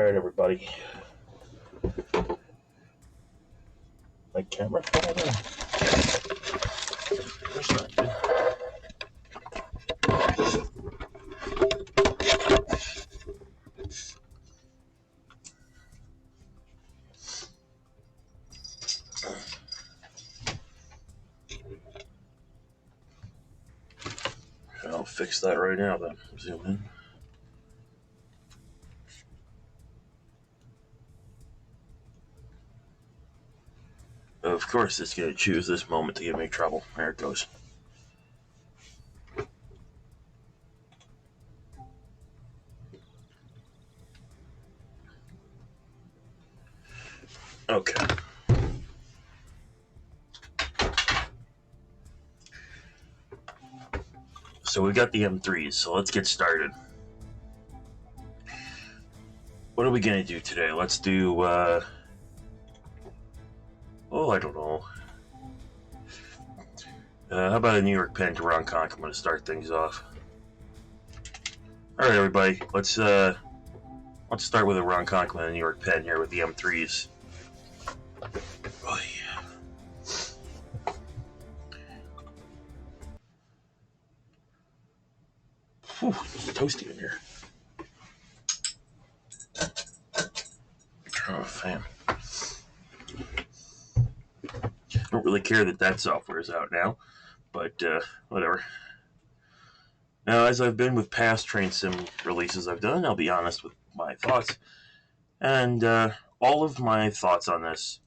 Alright, everybody. My camera falling. I'll fix that right now then. Zoom in. Of course, it's going to choose this moment to give me trouble. There it goes. Okay. So we got the M3s, so let's get started. What are we going to do today? Let's do, I don't know. How about a New York Pen to Ronconk? I'm going to start things off. Alright, everybody. Let's start with a Ronconk and a New York Pen here with the M3s. Oh, yeah. Whew, it's toasty in here. Turn off the fan. I don't really care that software is out now, but whatever. Now, as I've been with past Train Sim releases I've done, I'll be honest with my thoughts. And all of my thoughts on this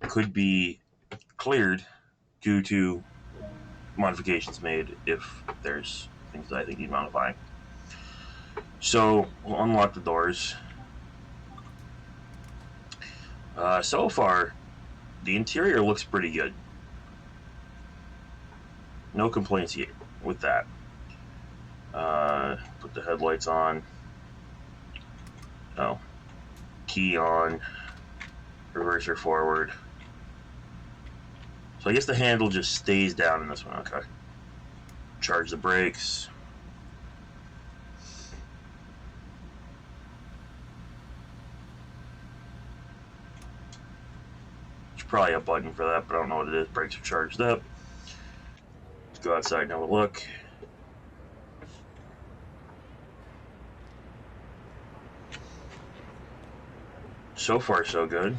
could be cleared due to modifications made if there's things that I think need modifying. So, we'll unlock the doors. So far, the interior looks pretty good. No complaints yet with that. Put the headlights on. Oh. Key on. Reverser forward. So I guess the handle just stays down in this one. Okay. Charge the brakes. There's probably a button for that, but I don't know what it is. Brakes are charged up. Let's go outside and have a look. So far, so good.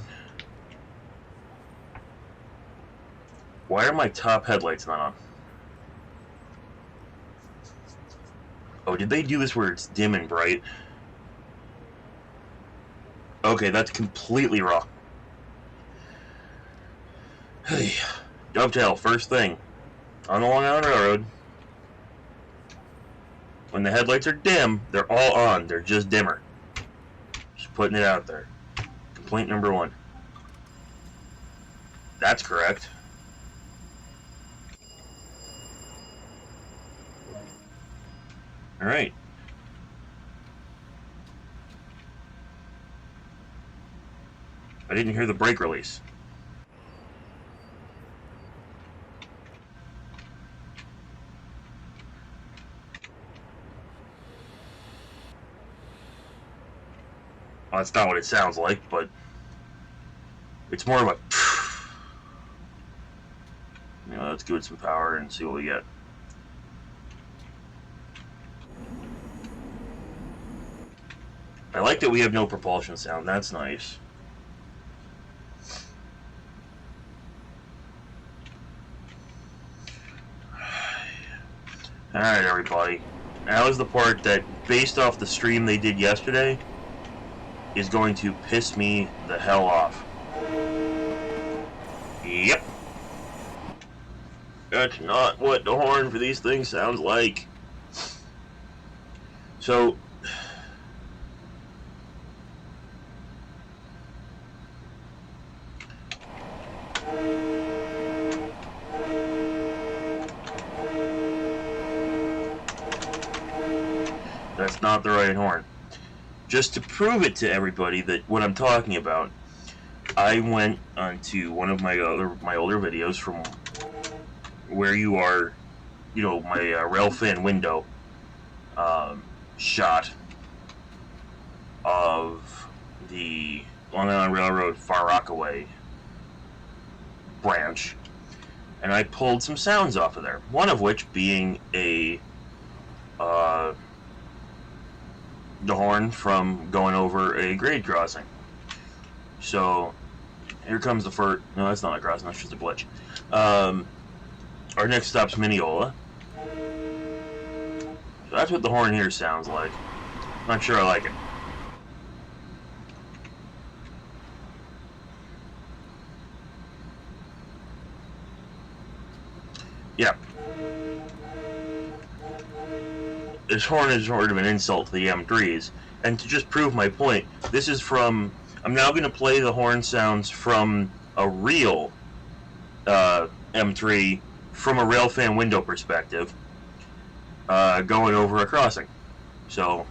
Why are my top headlights not on? Oh, did they do this where it's dim and bright? Okay, that's completely wrong. Hey, Dovetail, first thing. On the Long Island Railroad, when the headlights are dim, they're all on. They're just dimmer. Just putting it out there. Complaint number one. That's correct. Alright. I didn't hear the brake release. Well, that's not what it sounds like, but it's more of a... let's give it some power and see what we get. I like that we have no propulsion sound. That's nice. Alright, everybody. Now is the part that, based off the stream they did yesterday, is going to piss me the hell off. Yep. That's not what the horn for these things sounds like. So, that's not the right horn. Just to prove it to everybody that what I'm talking about, I went onto one of my older videos from where you are, my rail fan window shot of the Long Island Railroad Far Rockaway branch, and I pulled some sounds off of there. One of which being the horn from going over a grade crossing. So here comes the first. No, that's not a crossing. That's just a glitch. Our next stop's Mineola. So that's what the horn here sounds like. Not sure I like it. Yeah. This horn is sort of an insult to the M3s. And to just prove my point, this is from... I'm now going to play the horn sounds from a real M3 from a railfan window perspective, going over a crossing. So...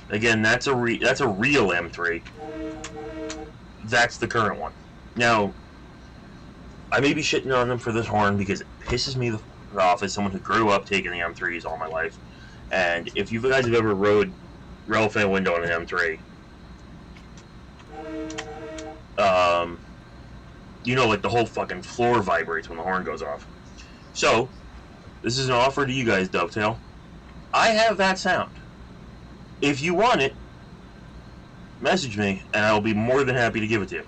Again, that's a real M3. That's the current one. Now, I may be shitting on them for this horn because it pisses me off as someone who grew up taking the M3s all my life. And if you guys have ever rode railfan window on an M3, you know, like the whole fucking floor vibrates when the horn goes off. So, this is an offer to you guys, Dovetail. I have that sound. If you want it, message me, and I'll be more than happy to give it to you.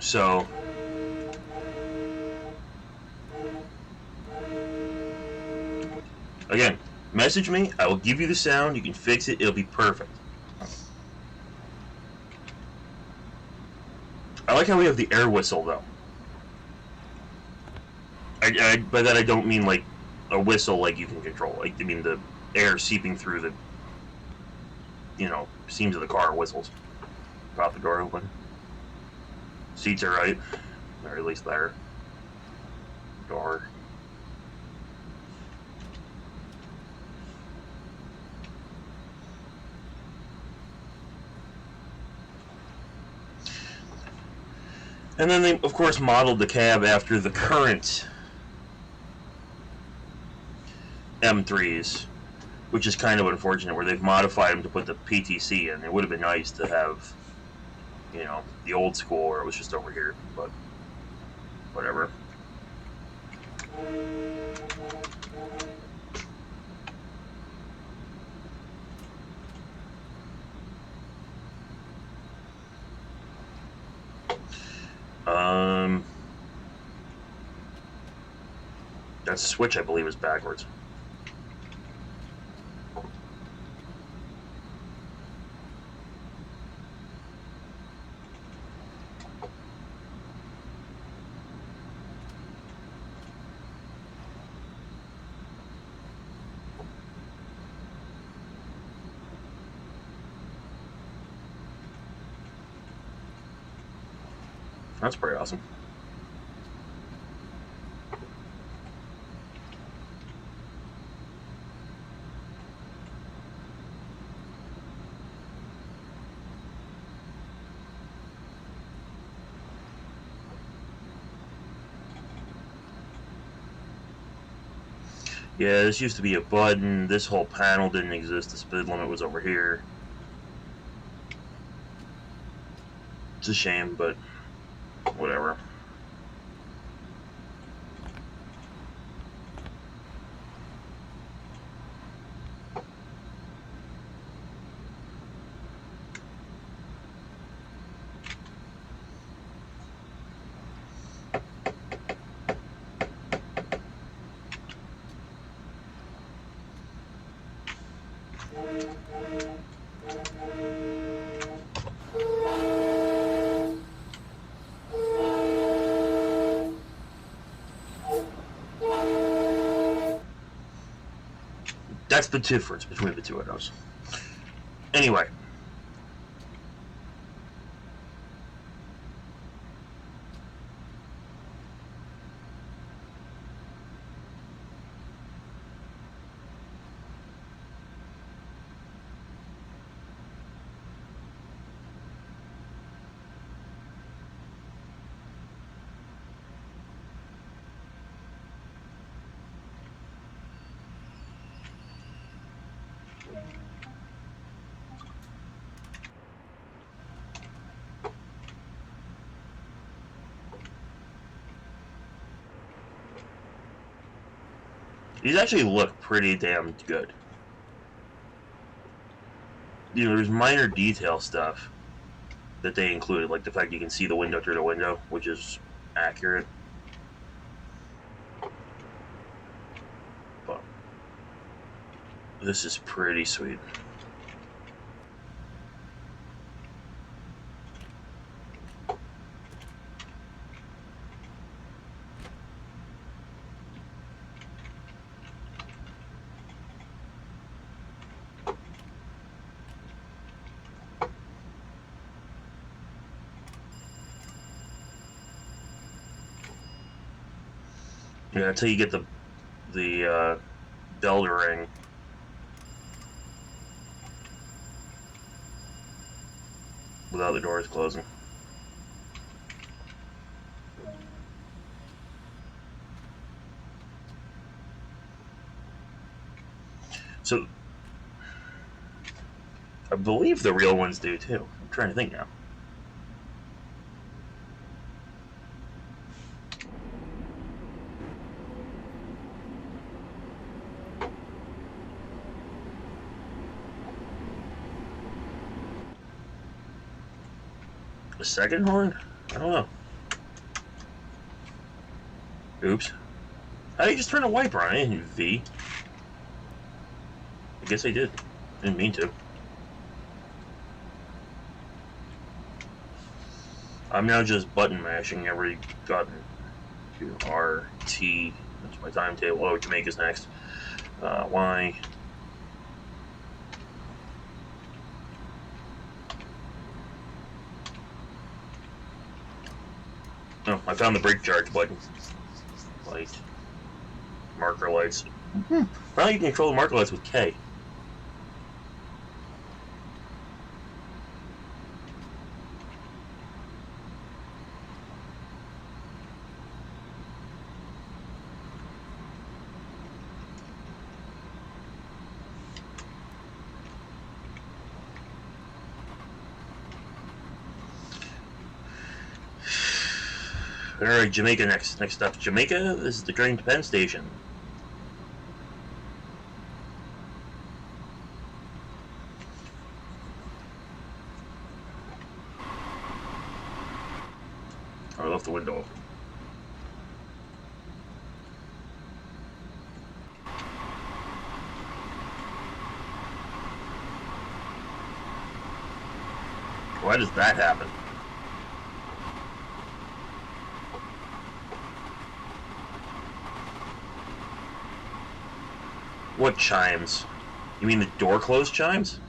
So, again, message me, I will give you the sound, you can fix it, it'll be perfect. I like how we have the air whistle, though. By that I don't mean, like, a whistle like you can control. Like, I mean the air seeping through the, you know, seams of the car whistles. Pop the door open. Seats are right. Or at least there. Door. And then they, of course, modeled the cab after the current M3s, which is kind of unfortunate, where they've modified them to put the PTC in. It would have been nice to have, you know, the old school where it was just over here, but whatever. That switch, I believe, is backwards. That's pretty awesome. Yeah, this used to be a button. This whole panel didn't exist. The speed limit was over here. It's a shame, but whatever. That's the difference between the two of those. Anyway. These actually look pretty damn good. You know, there's minor detail stuff that they included, like the fact you can see the window through the window, which is accurate. But this is pretty sweet. Yeah, until you get the bell to ring. Without the doors closing. So, I believe the real ones do too. I'm trying to think now. The second horn? I don't know. Oops. How did you just turn a wiper on it, V? I guess I did. Didn't mean to. I'm now just button mashing every button. R, T, that's my timetable. Oh, Jamaica's next. Y. Oh, I found the brake charge button. Light. Marker lights. Now you can control the marker lights with K. Alright, Jamaica next. Next up, Jamaica. This is the train to Penn Station. I left the window open. Why does that happen? What chimes? You mean the door closed chimes?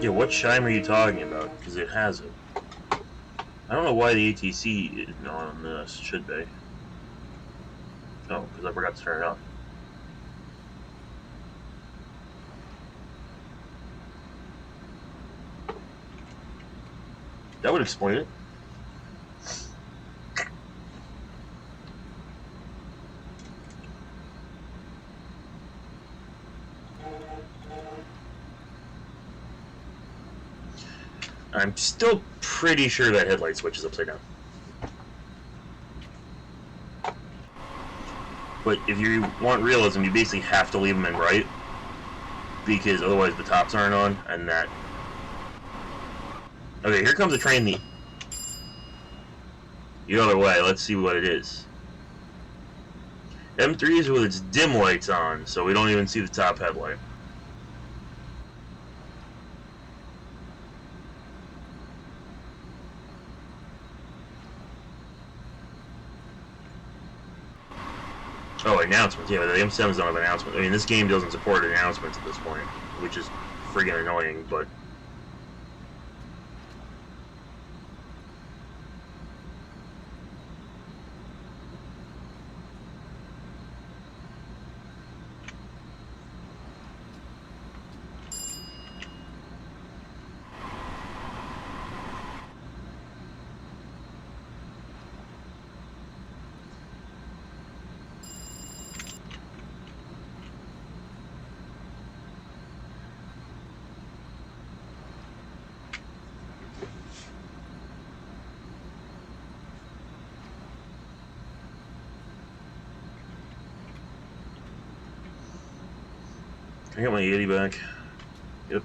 Yeah, what chime are you talking about? Because it has it. I don't know why the ATC is not on this. Should be. Oh, because I forgot to turn it on. That would explain it. I'm still pretty sure that headlight switch is upside down. But if you want realism, you basically have to leave them in right, because otherwise the tops aren't on, and that... Okay, here comes a train the other way. Let's see what it is. M3 is with its dim lights on, so we don't even see the top headlight. Oh, announcements. Yeah, the M7s don't have announcements. I mean, this game doesn't support announcements at this point, which is friggin' annoying, but I got my 80 back. Yep.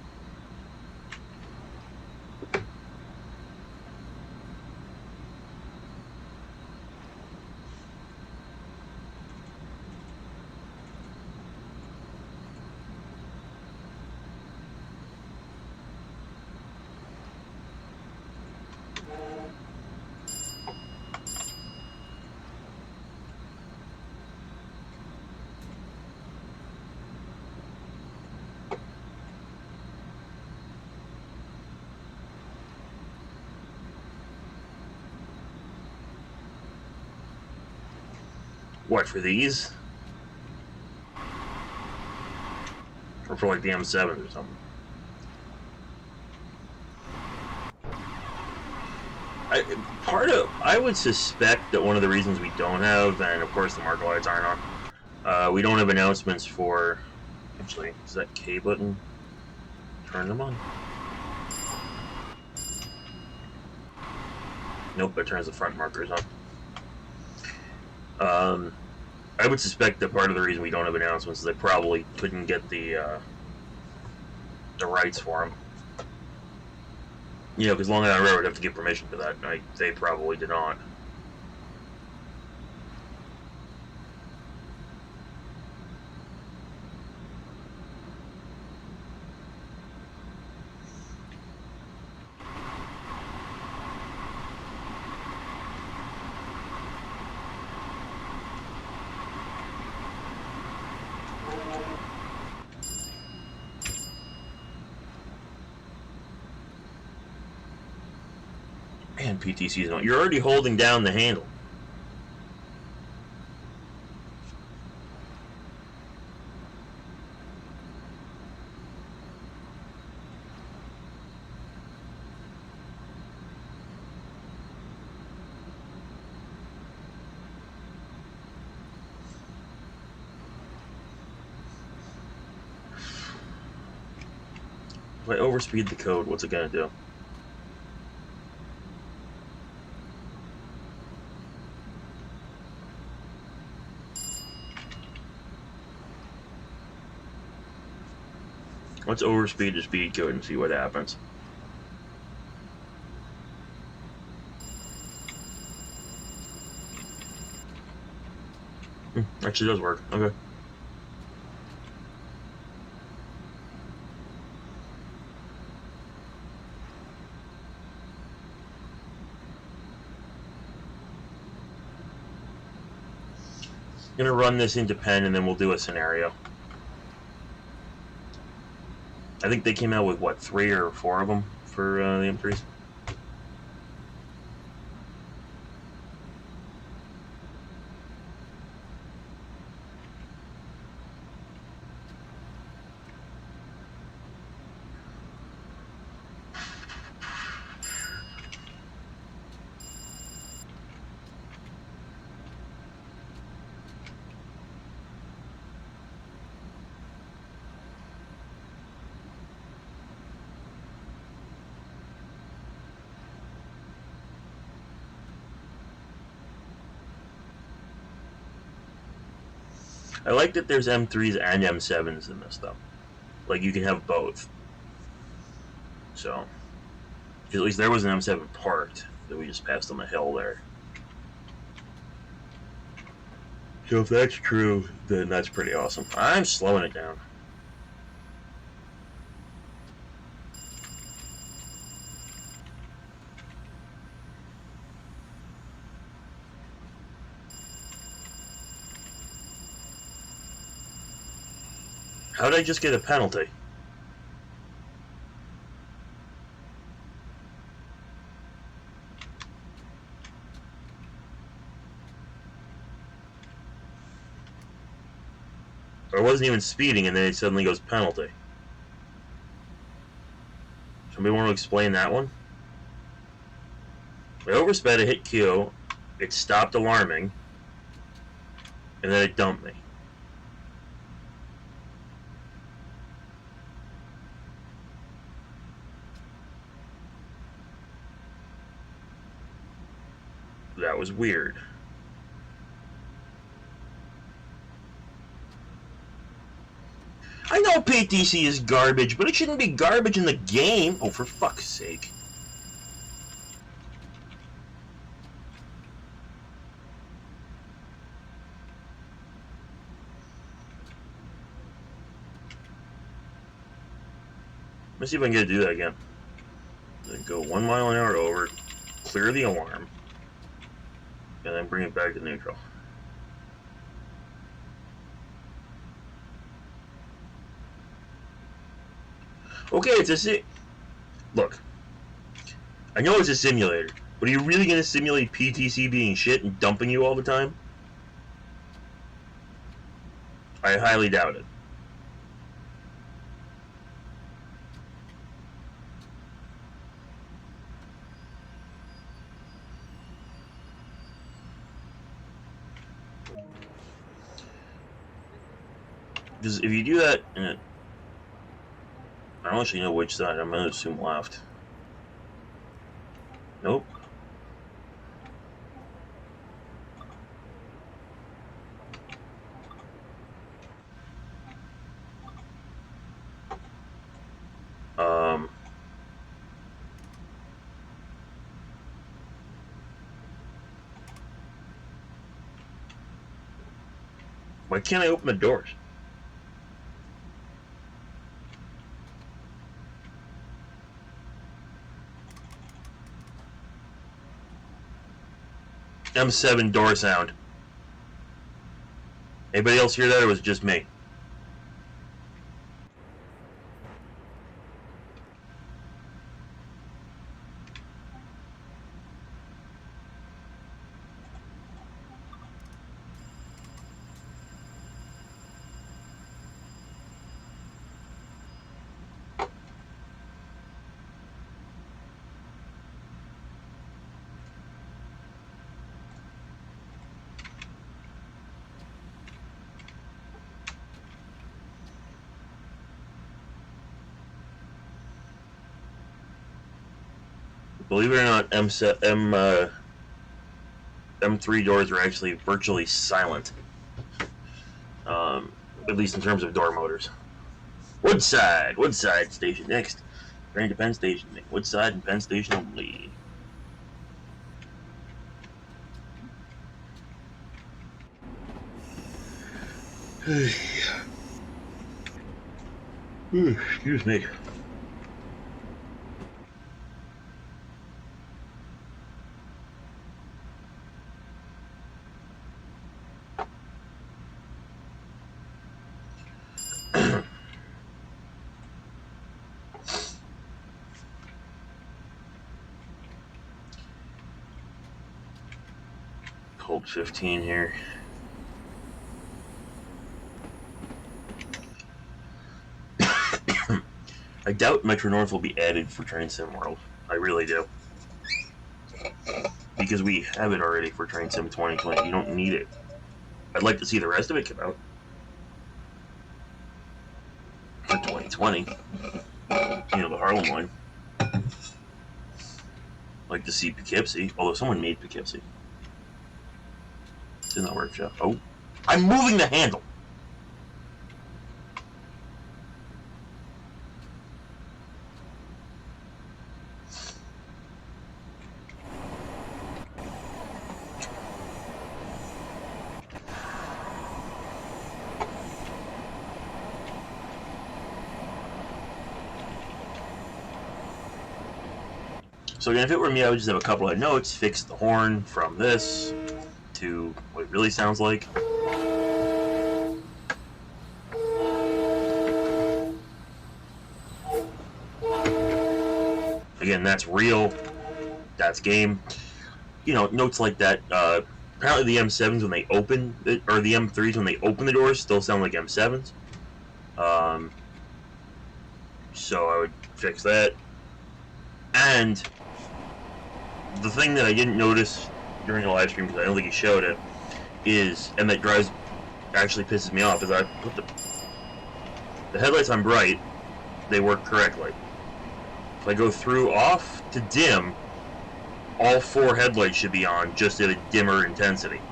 What, for these? Or for like the M7 or something? I would suspect that one of the reasons we don't have, and of course the marker lights aren't on, we don't have announcements for, actually, is that K button? Turn them on. Nope, it turns the front markers on. I would suspect that part of the reason we don't have announcements is they probably couldn't get the rights for them. You know, because Long Island Railroad would have to get permission for that, and they probably did not. Man, PTC's on. You're already holding down the handle. If I overspeed the code, what's it gonna do? Let's overspeed the speed code and see what happens. Actually does work. Okay. Gonna run this into pen and then we'll do a scenario. I think they came out with, what, 3 or 4 of them for the M3s? I like that there's M3s and M7s in this, though. Like, you can have both. So, at least there was an M7 parked that we just passed on the hill there. So if that's true, then that's pretty awesome. I'm slowing it down. How did I just get a penalty? Or I wasn't even speeding, and then it suddenly goes penalty. Somebody want to explain that one? I oversped, I hit Q, it stopped alarming, and then it dumped me. That was weird. I know PTC is garbage, but it shouldn't be garbage in the game. Oh, for fuck's sake. Let's see if I can get to do that again. Then go 1 mile an hour over, clear the alarm, and then bring it back to neutral. Okay, it's a look. I know it's a simulator, but are you really going to simulate PTC being shit and dumping you all the time? I highly doubt it. Because if you do that, I don't actually know which side. I'm going to assume left. Nope. Why can't I open the doors? M7 door sound. Anybody else hear that, or was it just me? Believe it or not, M3 doors are actually virtually silent. At least in terms of door motors. Woodside station next. Train to Penn Station. Woodside and Penn Station only. Excuse me. Colt 15 here. I doubt Metro North will be added for Train Sim World. I really do. Because we have it already for Train Sim 2020. You don't need it. I'd like to see the rest of it come out. For 2020. You know, the Harlem line. Like to see Poughkeepsie. Although someone made Poughkeepsie. It's in the workshop. Oh. I'm moving the handle! So again, if it were me, I would just have a couple of notes, fix the horn from this to what it really sounds like. Again, that's real, that's game. You know, notes like that, Apparently the M7s when they open it, or the M3s when they open the doors still sound like M7s. So I would fix that. And the thing that I didn't notice during the live stream, because I don't think he showed it, is, and that actually pisses me off, is I put the headlights on bright, they work correctly. If I go through off to dim, all 4 headlights should be on, just at a dimmer intensity.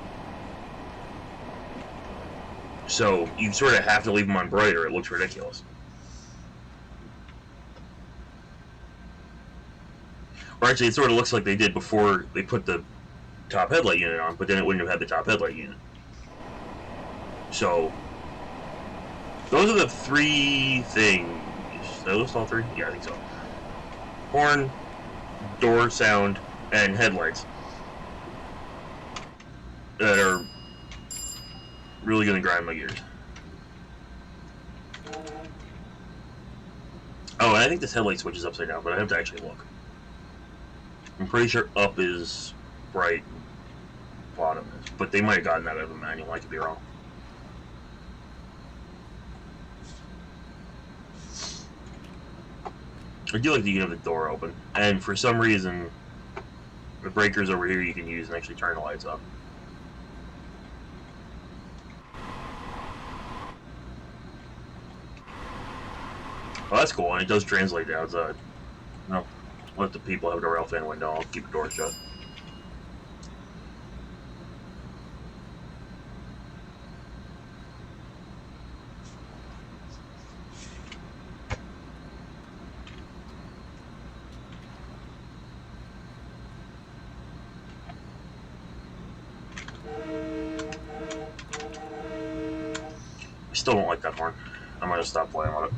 So you sort of have to leave them on bright or it looks ridiculous. Or actually, it sort of looks like they did before they put the top headlight unit on, but then it wouldn't have had the top headlight unit. So, those are the 3 things. Did I list all 3? Yeah, I think so. Horn, door sound, and headlights that are really going to grind my gears. Oh, and I think this headlight switch is upside down, but I have to actually look. I'm pretty sure up is bright, bottom is. But they might have gotten that out of the manual, I could be wrong. I do like that you can have the door open. And for some reason, the breakers over here you can use and actually turn the lights off. Well, that's cool, and it does translate to outside. No, let the people have the rail fan window. I'll keep the door shut. I still don't like that horn. I'm gonna stop playing with it.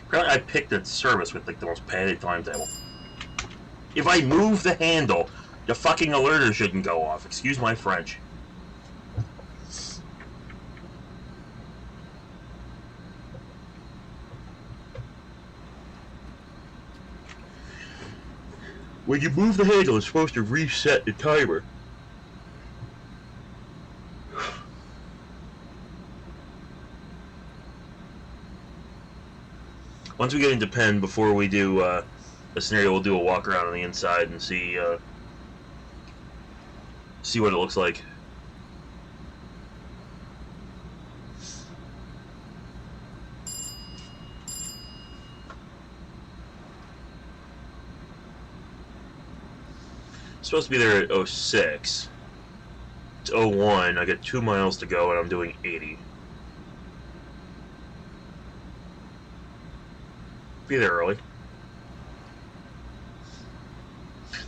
Apparently I picked a service with like the most padded timetable. If I move the handle, the fucking alerter shouldn't go off. Excuse my French. When you move the handle, it's supposed to reset the timer. Once we get into pen, before we do a scenario, we'll do a walk around on the inside and see what it looks like. It's supposed to be there at 06. It's 01. I got 2 miles to go, and I'm doing 80. Be there early.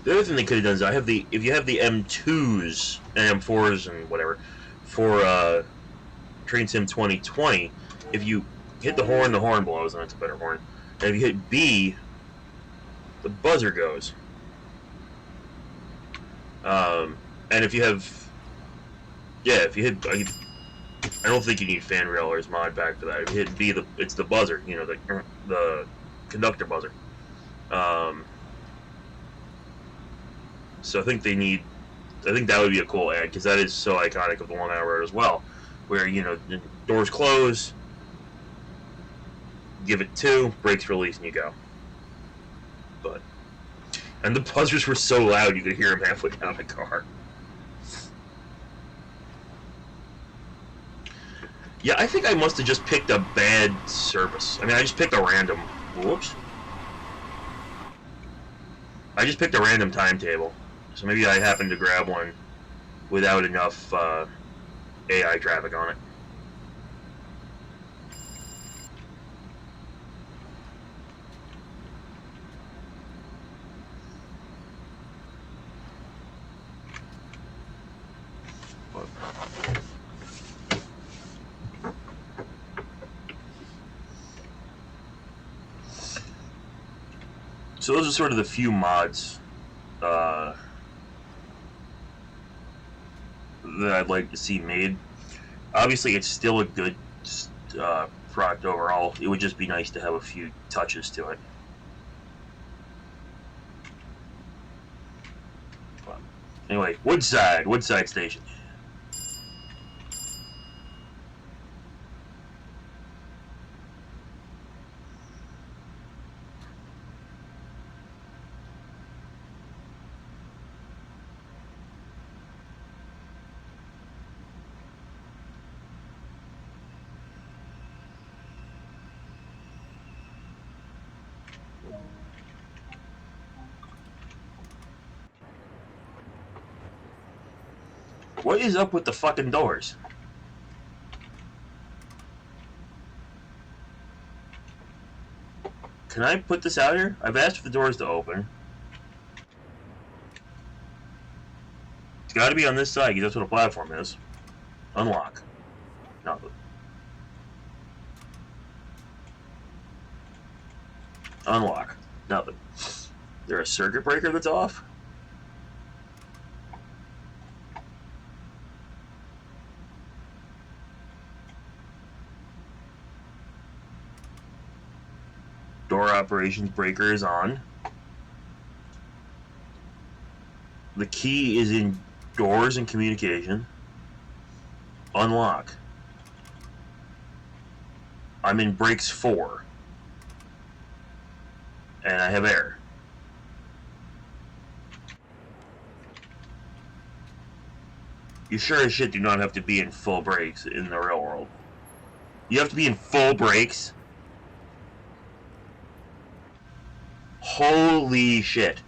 The other thing they could have done is if you have the M2s and M4s and whatever for Train Sim 2020, if you hit the horn blows, and that's a better horn. And if you hit B, the buzzer goes. And if you have, if you hit, I don't think you need fan rail or mod pack for that. If you hit B, it's the buzzer, you know, the conductor buzzer. So I think that would be a cool ad, because that is so iconic of the Long Island Road as well, where, you know, the doors close, give it 2, brakes release, and you go. And the buzzers were so loud you could hear them halfway down the car. Yeah, I think I must have just picked a bad service. I mean, I just picked a random... Whoops. I just picked a random timetable. So maybe I happened to grab one without enough AI traffic on it. So those are sort of the few mods that I'd like to see made. Obviously, it's still a good product overall. It would just be nice to have a few touches to it. But anyway, Woodside Station. What is up with the fucking doors? Can I put this out here? I've asked for the doors to open. It's got to be on this side because that's what a platform is. Unlock. No. Unlock. Nothing. Is there a circuit breaker that's off? Door operations breaker is on. The key is in doors and communication. Unlock. I'm in brakes 4. And I have air. You sure as shit do not have to be in full brakes in the real world. You have to be in full brakes? Holy shit.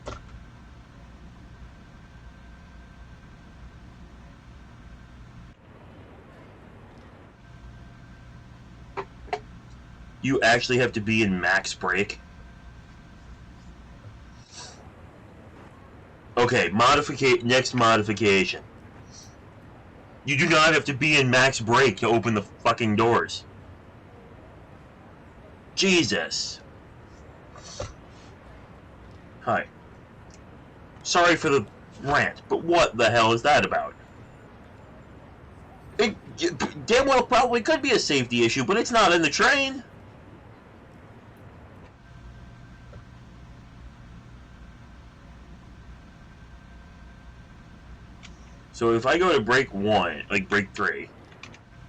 You actually have to be in max brake? Okay, next modification. You do not have to be in max brake to open the fucking doors. Jesus. Hi. Sorry for the rant, but what the hell is that about? It damn well probably could be a safety issue, but it's not in the train. So if I go to brake 1, like brake 3,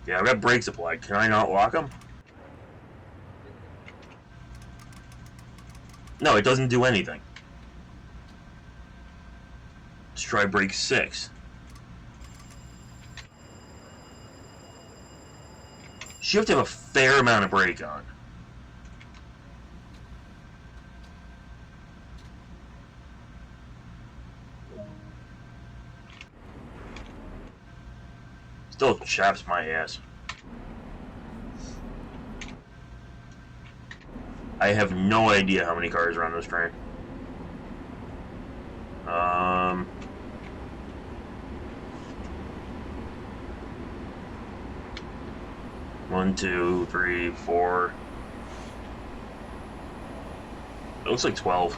yeah, I've got brakes applied. Can I not lock them? No, it doesn't do anything. Let's try brake 6. So you have to have a fair amount of brake on. Still chaps my ass. I have no idea how many cars are on this train. 1, 2, 3, 4. It looks like 12.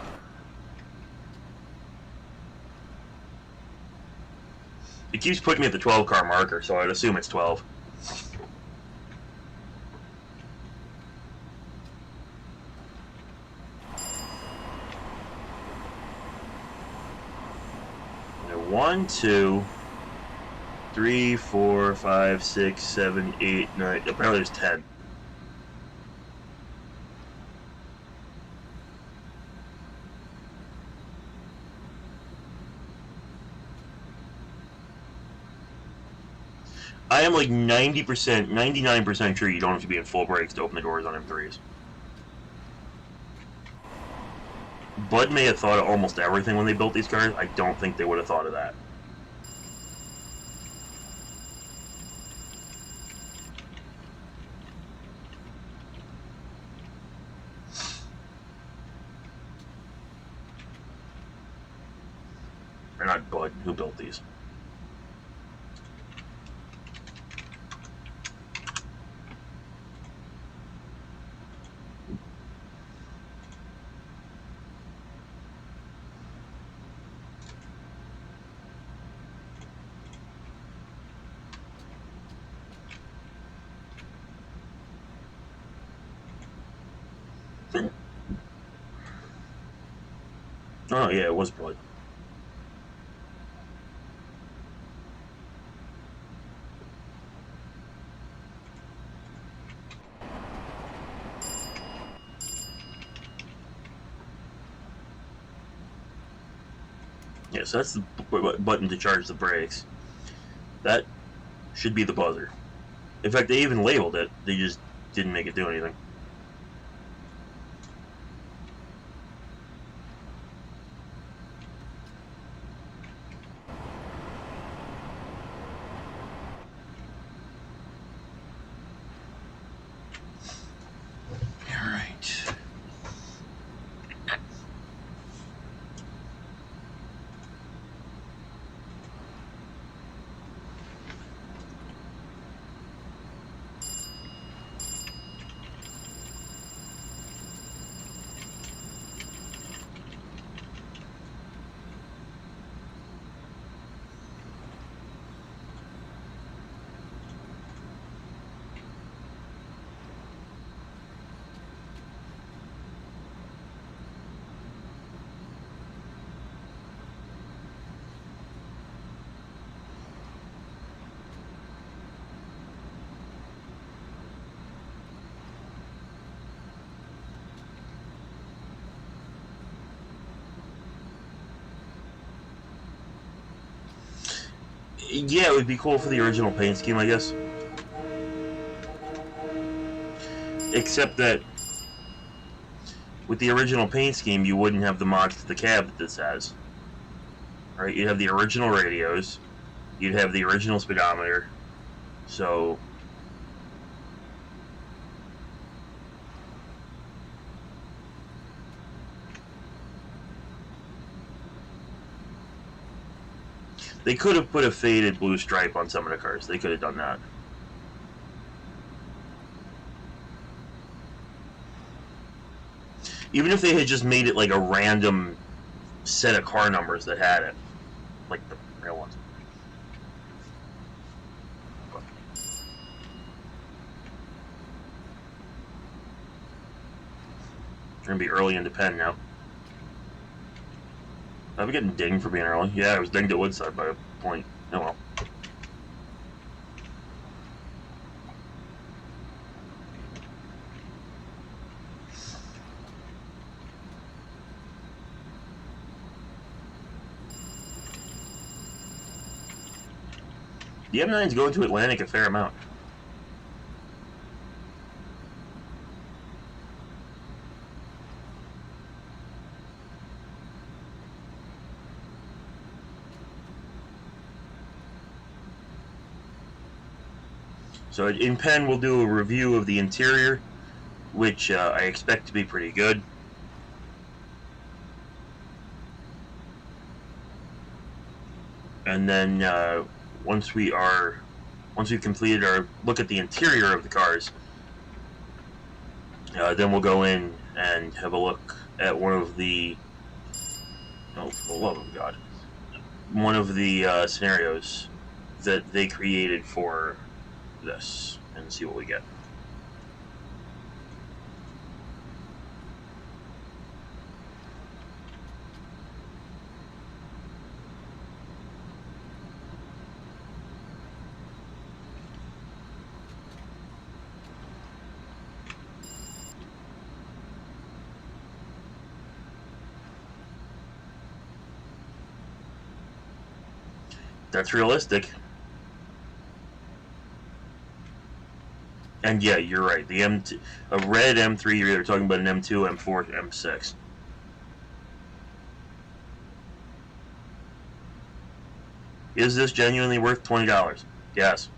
It keeps putting me at the 12 car marker, so I'd assume it's 12. One, 2, 3, 4, 5, 6, 7, 8, 9. Apparently there's 10. I am like 90%, 99% sure you don't have to be in full brakes to open the doors on M3s. Bud may have thought of almost everything when they built these cars. I don't think they would have thought of that. Or not Bud, who built these? Oh yeah, it was blood. Yes, that's the button to charge the brakes. That should be the buzzer. In fact, they even labeled it. They just didn't make it do anything. All right. Yeah, it would be cool for the original paint scheme, I guess. Except that with the original paint scheme, you wouldn't have the mods to the cab that this has. Right? You'd have the original radios. You'd have the original speedometer. So they could have put a faded blue stripe on some of the cars. They could have done that. Even if they had just made it like a random set of car numbers that had it, like the real ones. We're gonna be early into Penn now. I'm getting dinged for being early. Yeah, I was dinged at Woodside by a point. Oh well. The M9's going to Atlantic a fair amount. So in Penn, we'll do a review of the interior, which I expect to be pretty good. And then once we've completed our look at the interior of the cars, then we'll go in and have a look at one of the, oh, for the love of God, one of the scenarios that they created for this and see what we get. That's realistic. And yeah, you're right. The M2, a red M3, you're either talking about an M2, M4, M6. Is this genuinely worth $20? Yes.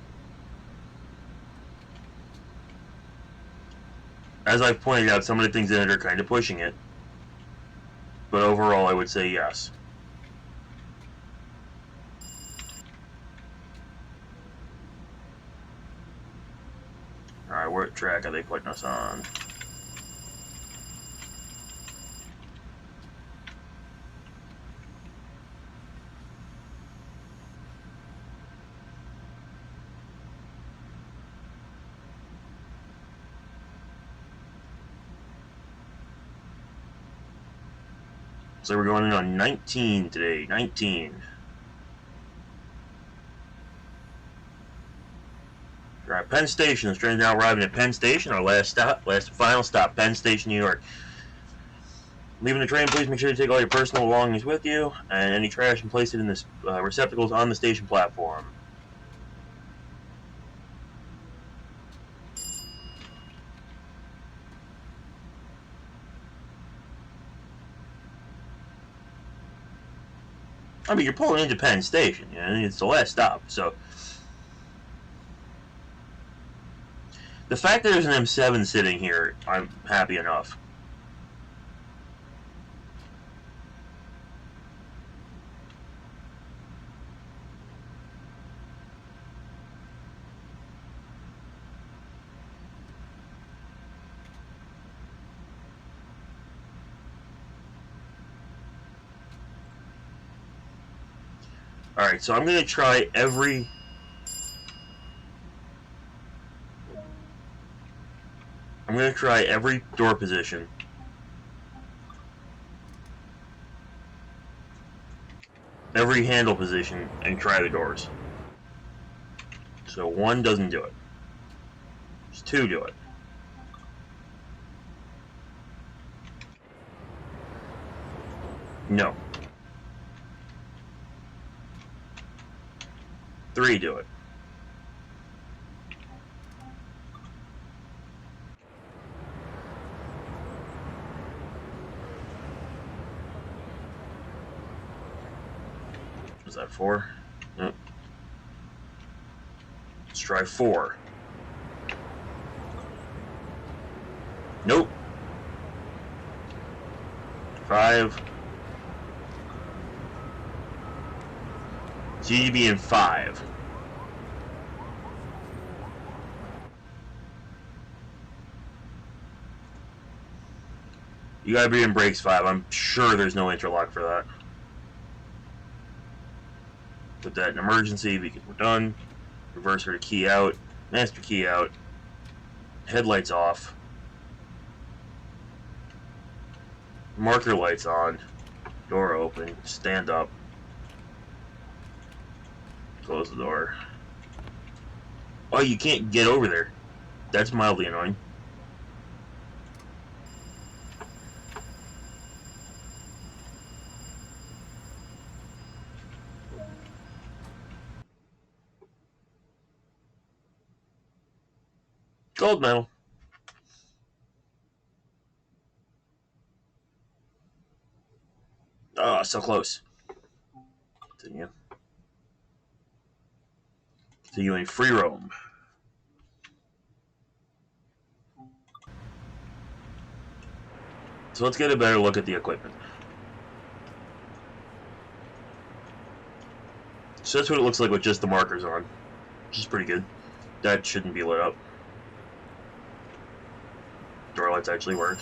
As I've pointed out, some of the things in it are kind of pushing it. But overall, I would say yes. Alright, what track are they putting us on? So we're going in on 19 today. 19. All right, Penn Station. The train now arriving at Penn Station. Our last final stop, Penn Station, New York. Leaving the train, please make sure to take all your personal belongings with you and any trash and place it in the receptacles on the station platform. I mean, you're pulling into Penn Station. You know, it's the last stop, so. The fact that there's an M7 sitting here, I'm happy enough. Alright, so I'm going to try every door position. Every handle position, and try the doors. So 1 doesn't do it. Just 2 do it. No. 3 do it. Was that 4? Yep. Let's try 4. Nope. 5. GGB and 5. You gotta be in brakes 5. I'm sure there's no interlock for that. Put that in emergency because we're done. Reverser to key out. Master key out. Headlights off. Marker lights on. Door open. Stand up. Close the door. Oh, you can't get over there. That's mildly annoying. Gold medal. Oh, so close. Continue. Continuing free roam. So let's get a better look at the equipment. So that's what it looks like with just the markers on, which is pretty good. That shouldn't be lit up. Door lights actually work.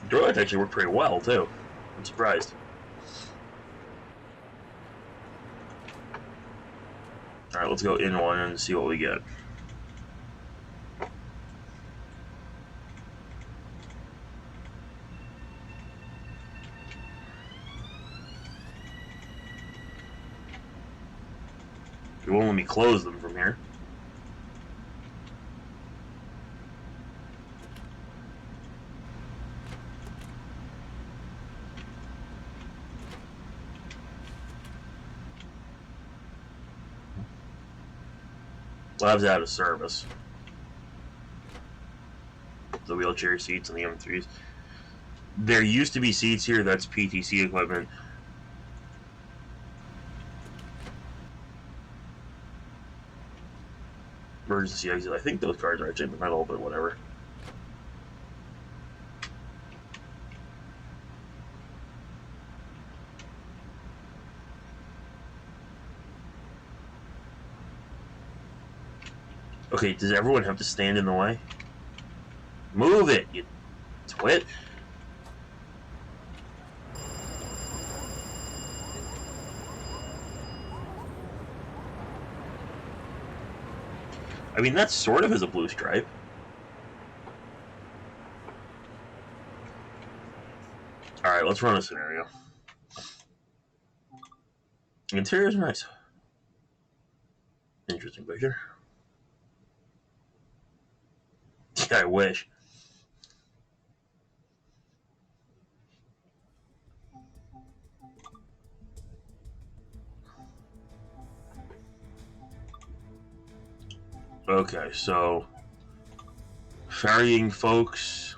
Door lights actually work pretty well too. I'm surprised. Alright, let's go in one and see what we get. It won't let me close them from here. Lab's out of service. The wheelchair seats and the M3s. There used to be seats here, that's PTC equipment. Emergency exit. I think those cars are actually in the middle, but whatever. Okay, does everyone have to stand in the way? Move it, you twit. I mean, that sort of is a blue stripe. Alright, let's run a scenario. The interior is nice. Interesting picture. Yeah, I wish. Okay, so ferrying folks.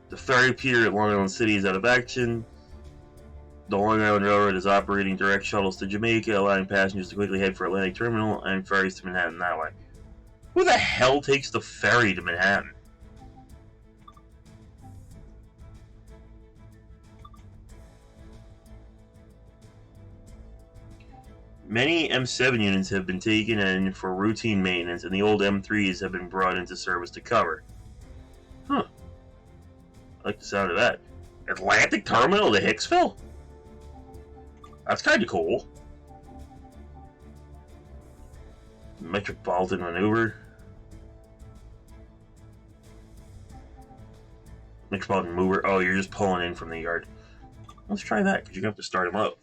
The ferry pier at Long Island City is out of action. The Long Island Railroad is operating direct shuttles to Jamaica, allowing passengers to quickly head for Atlantic Terminal and ferries to Manhattan that way. Who the hell takes the ferry to Manhattan? Many M7 units have been taken in for routine maintenance, and the old M3s have been brought into service to cover. Huh. I like the sound of that. Atlantic Terminal to Hicksville? That's kind of cool. Metropolitan Maneuver. Metropolitan Mover. Oh, you're just pulling in from the yard. Let's try that, because you're going to have to start them up.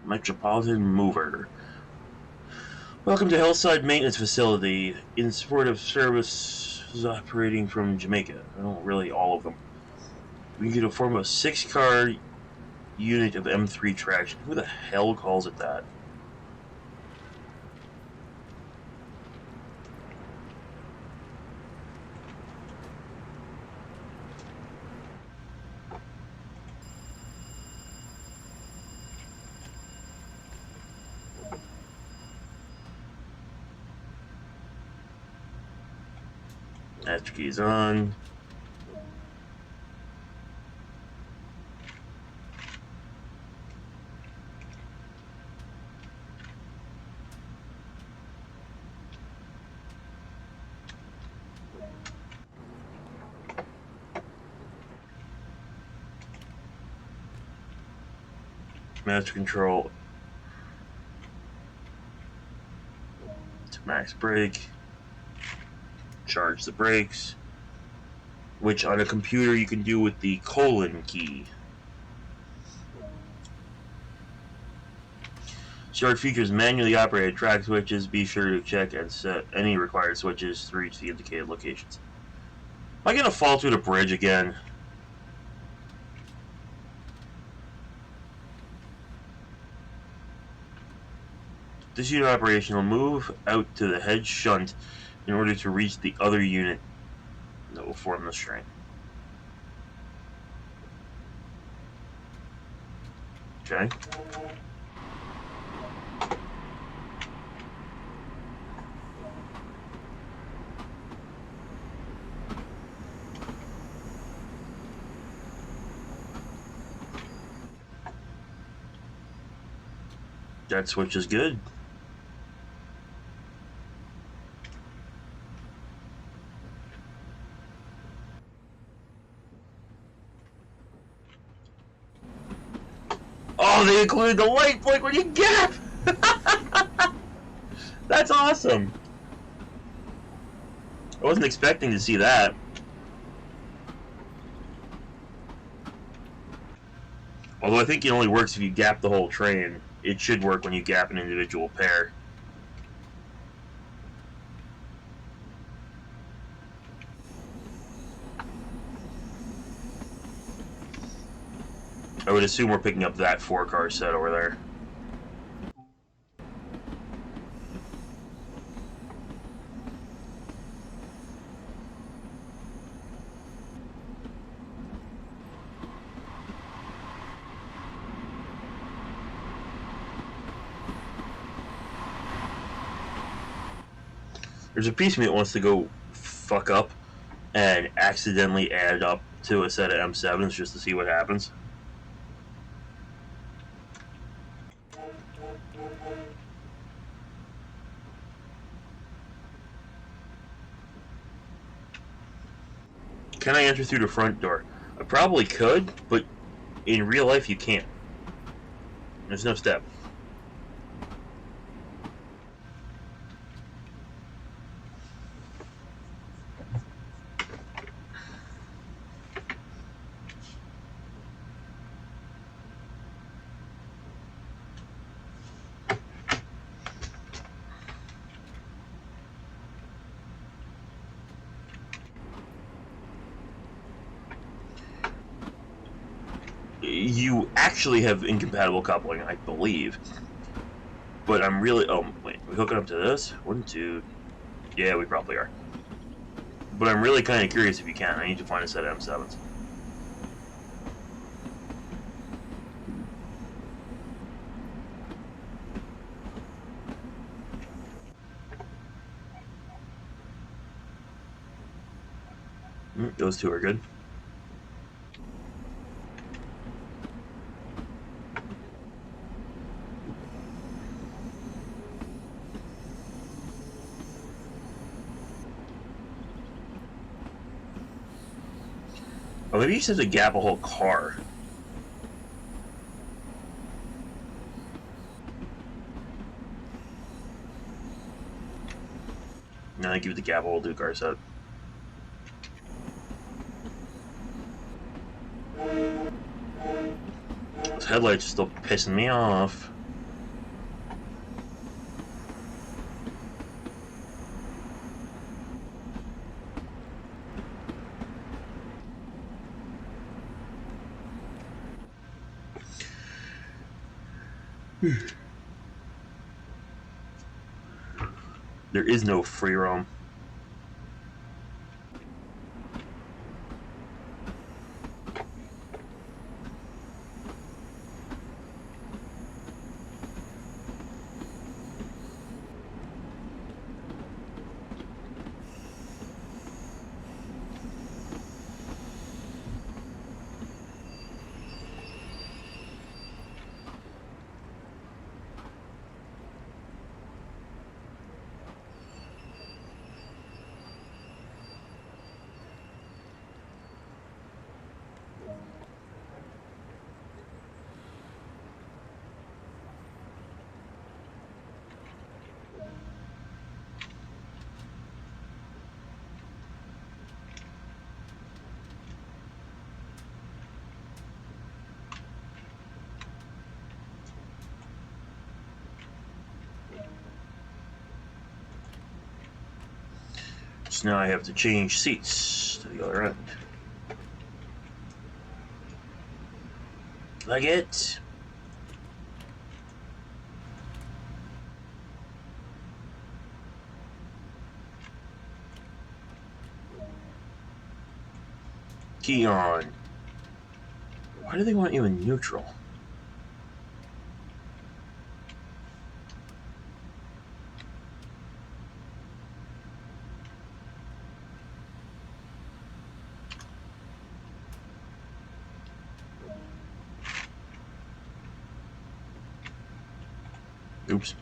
Metropolitan Mover. Welcome to Hillside Maintenance Facility. In support of services operating from Jamaica. Well, really, all of them. We get a form of a 6-car unit of M3 traction. Who the hell calls it that? Master key is on. Master control to max brake. Charge the brakes, which on a computer you can do with the colon key. Start features manually operated track switches. Be sure to check and set any required switches to reach the indicated locations. Am I gonna fall through the bridge again? This unit operation will move out to the head shunt in order to reach the other unit that will form the string. Okay. That switch is good. Oh, they included the light blink when you gap! That's awesome! I wasn't expecting to see that. Although I think it only works if you gap the whole train. It should work when you gap an individual pair. I would assume we're picking up that 4-car set over there. There's a piece of me that wants to go fuck up and accidentally add up to a set of M7s just to see what happens. Can I enter through the front door? I probably could, but in real life you can't. There's no step. You actually have incompatible coupling, I believe. But I'm really... Oh, wait. We hooking up to this? 1, 2... Yeah, we probably are. But I'm really kind of curious if you can. I need to find a set of M7s. Those two are good. Oh, maybe you just have to gap a whole car. No, I give the gap a whole new car set. Those headlights are still pissing me off. There is no free roam. So now I have to change seats to the other end. Like it. Key on. Why do they want you in neutral? Oops.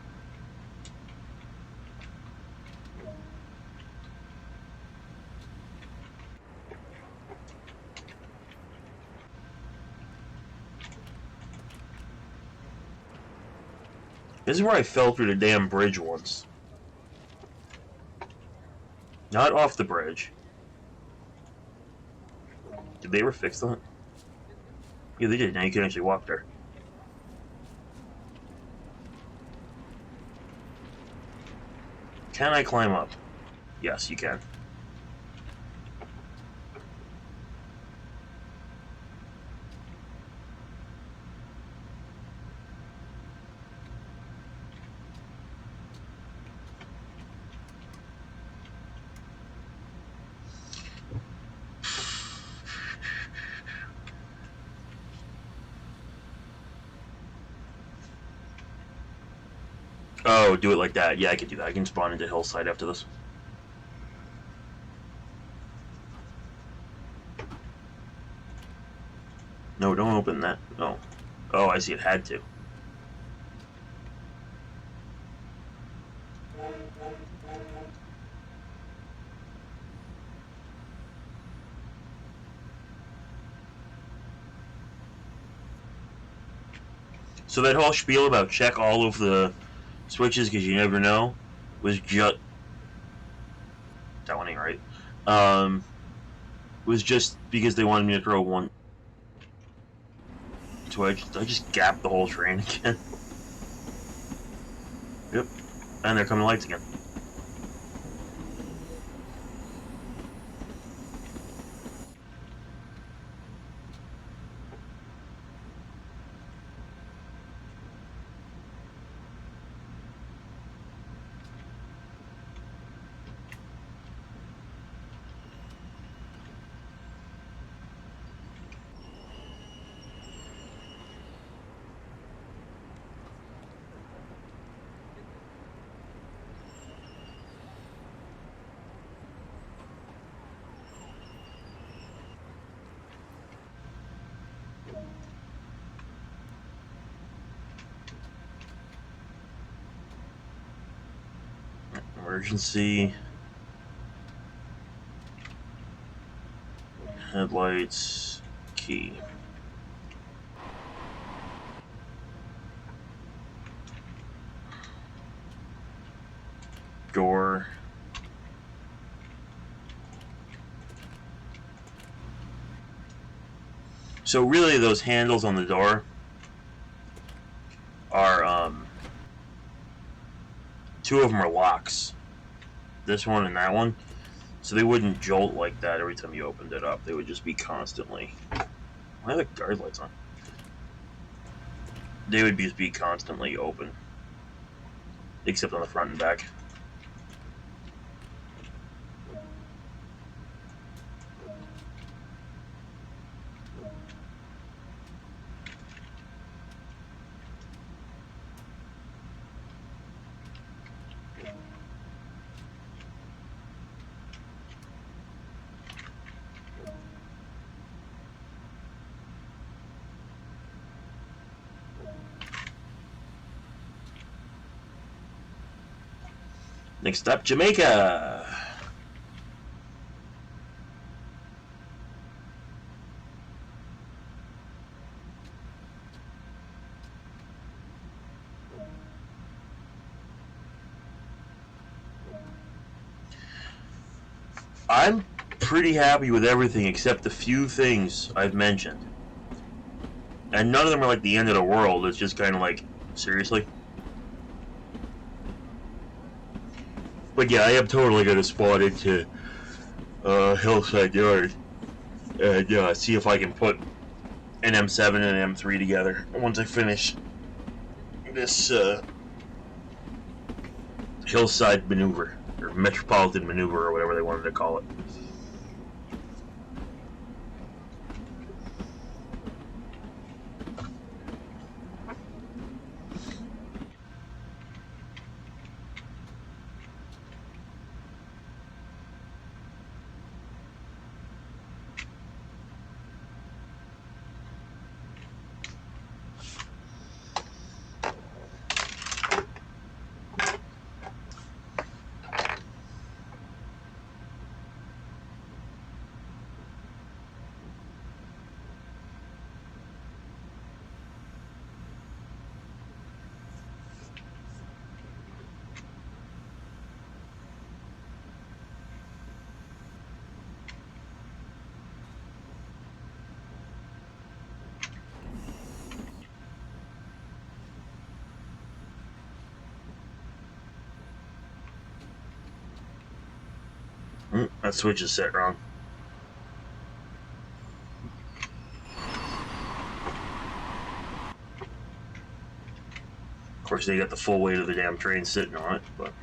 This is where I fell through the damn bridge once. Not off the bridge. Did they ever fix that? Yeah, they did. Now you can actually walk there. Can I climb up? Yes, you can. Oh, do it like that. Yeah, I can do that. I can spawn into Hillside after this. No, don't open that. No. Oh, I see. It had to. So that whole spiel about check all of the switches because you never know was just that one ain't right. Was just because they wanted me to throw one. So I just gapped the whole train again. Yep, and they're coming lights again. Emergency headlights key. Door. So really, those handles on the door are two of them are locks. This one and that one. So they wouldn't jolt like that every time you opened it up. They would just be constantly. Why are the guard lights on? They would just be constantly open, except on the front and back. Next up, Jamaica. I'm pretty happy with everything except the few things I've mentioned. And none of them are like the end of the world. It's just kind of like, seriously? But yeah, I am totally going to spawn into Hillside Yard and see if I can put an M7 and an M3 together once I finish this Hillside Maneuver, or Metropolitan Maneuver, or whatever they wanted to call it. That switch is set wrong. Of course, they got the full weight of the damn train sitting on it, but.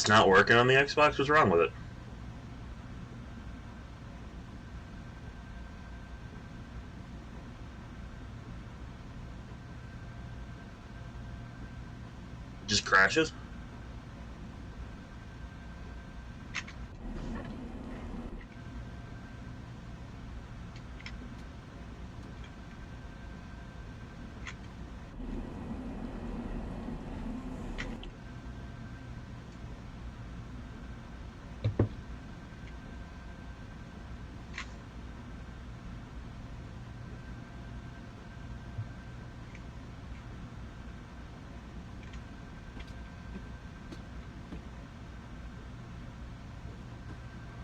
It's not working on the Xbox? What's wrong with it? It just crashes?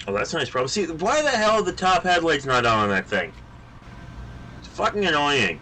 Oh, that's a nice problem. See, why the hell are the top headlights not on that thing? It's fucking annoying.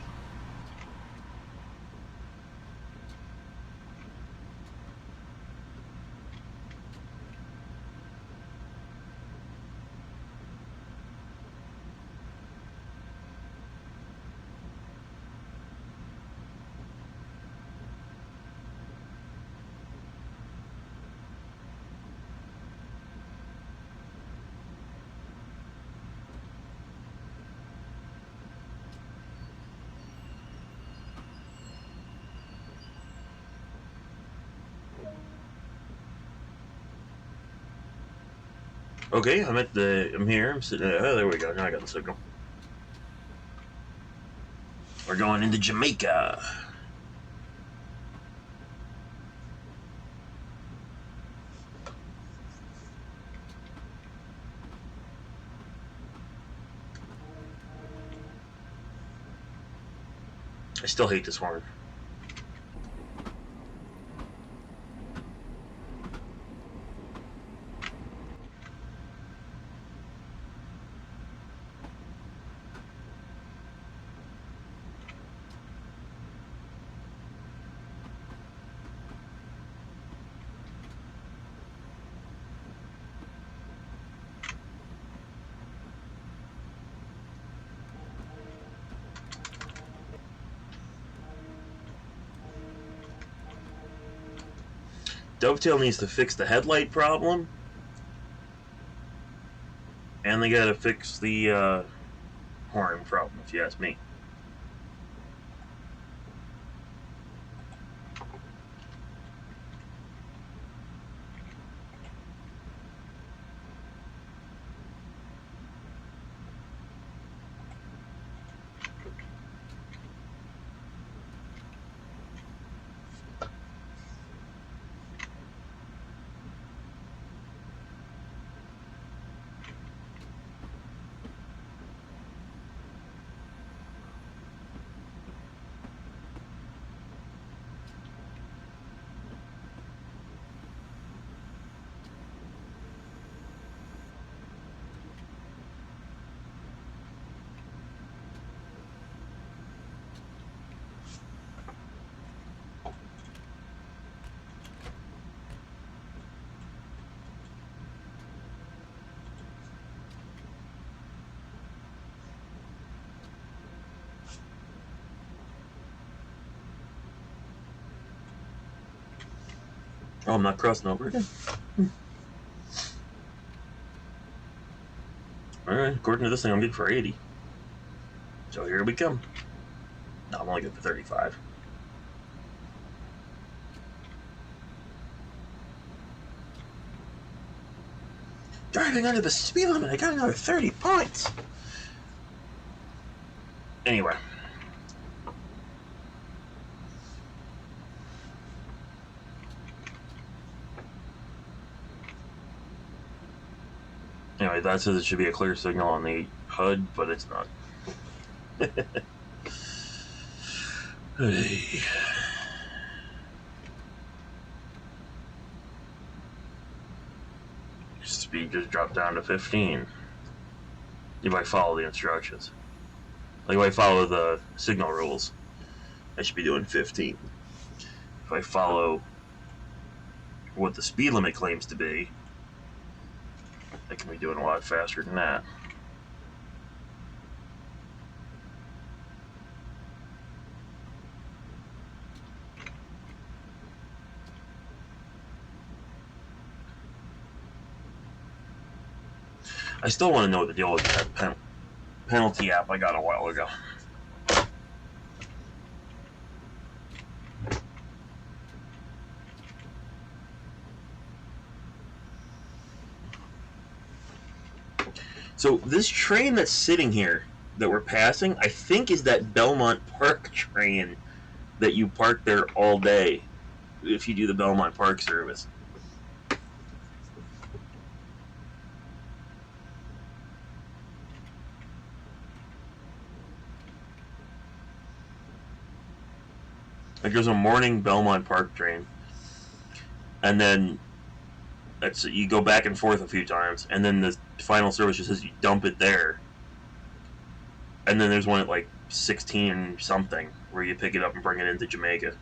Okay, I'm here. I'm sitting. Oh, there we go. Now I got the signal. We're going into Jamaica. I still hate this horn. Dovetail needs to fix the headlight problem, and they gotta fix the horn problem, if you ask me. Oh, I'm not crossing over again? Alright, according to this thing, I'm good for 80. So here we come. No, I'm only good for 35. Driving under the speed limit, I got another 30 points! Anyway. Anyway, that says it should be a clear signal on the HUD, but it's not. Hey. Speed just dropped down to 15. You might follow the instructions. Like if I follow the signal rules, I should be doing 15. If I follow what the speed limit claims to be, I can be doing a lot faster than that. I still want to know what the deal with that penalty app I got a while ago. So this train that's sitting here that we're passing, I think is that Belmont Park train that you park there all day if you do the Belmont Park service. Like there's a morning Belmont Park train, and then you go back and forth a few times, and then the final service just says you dump it there. And then there's one at like 16 something where you pick it up and bring it into Jamaica.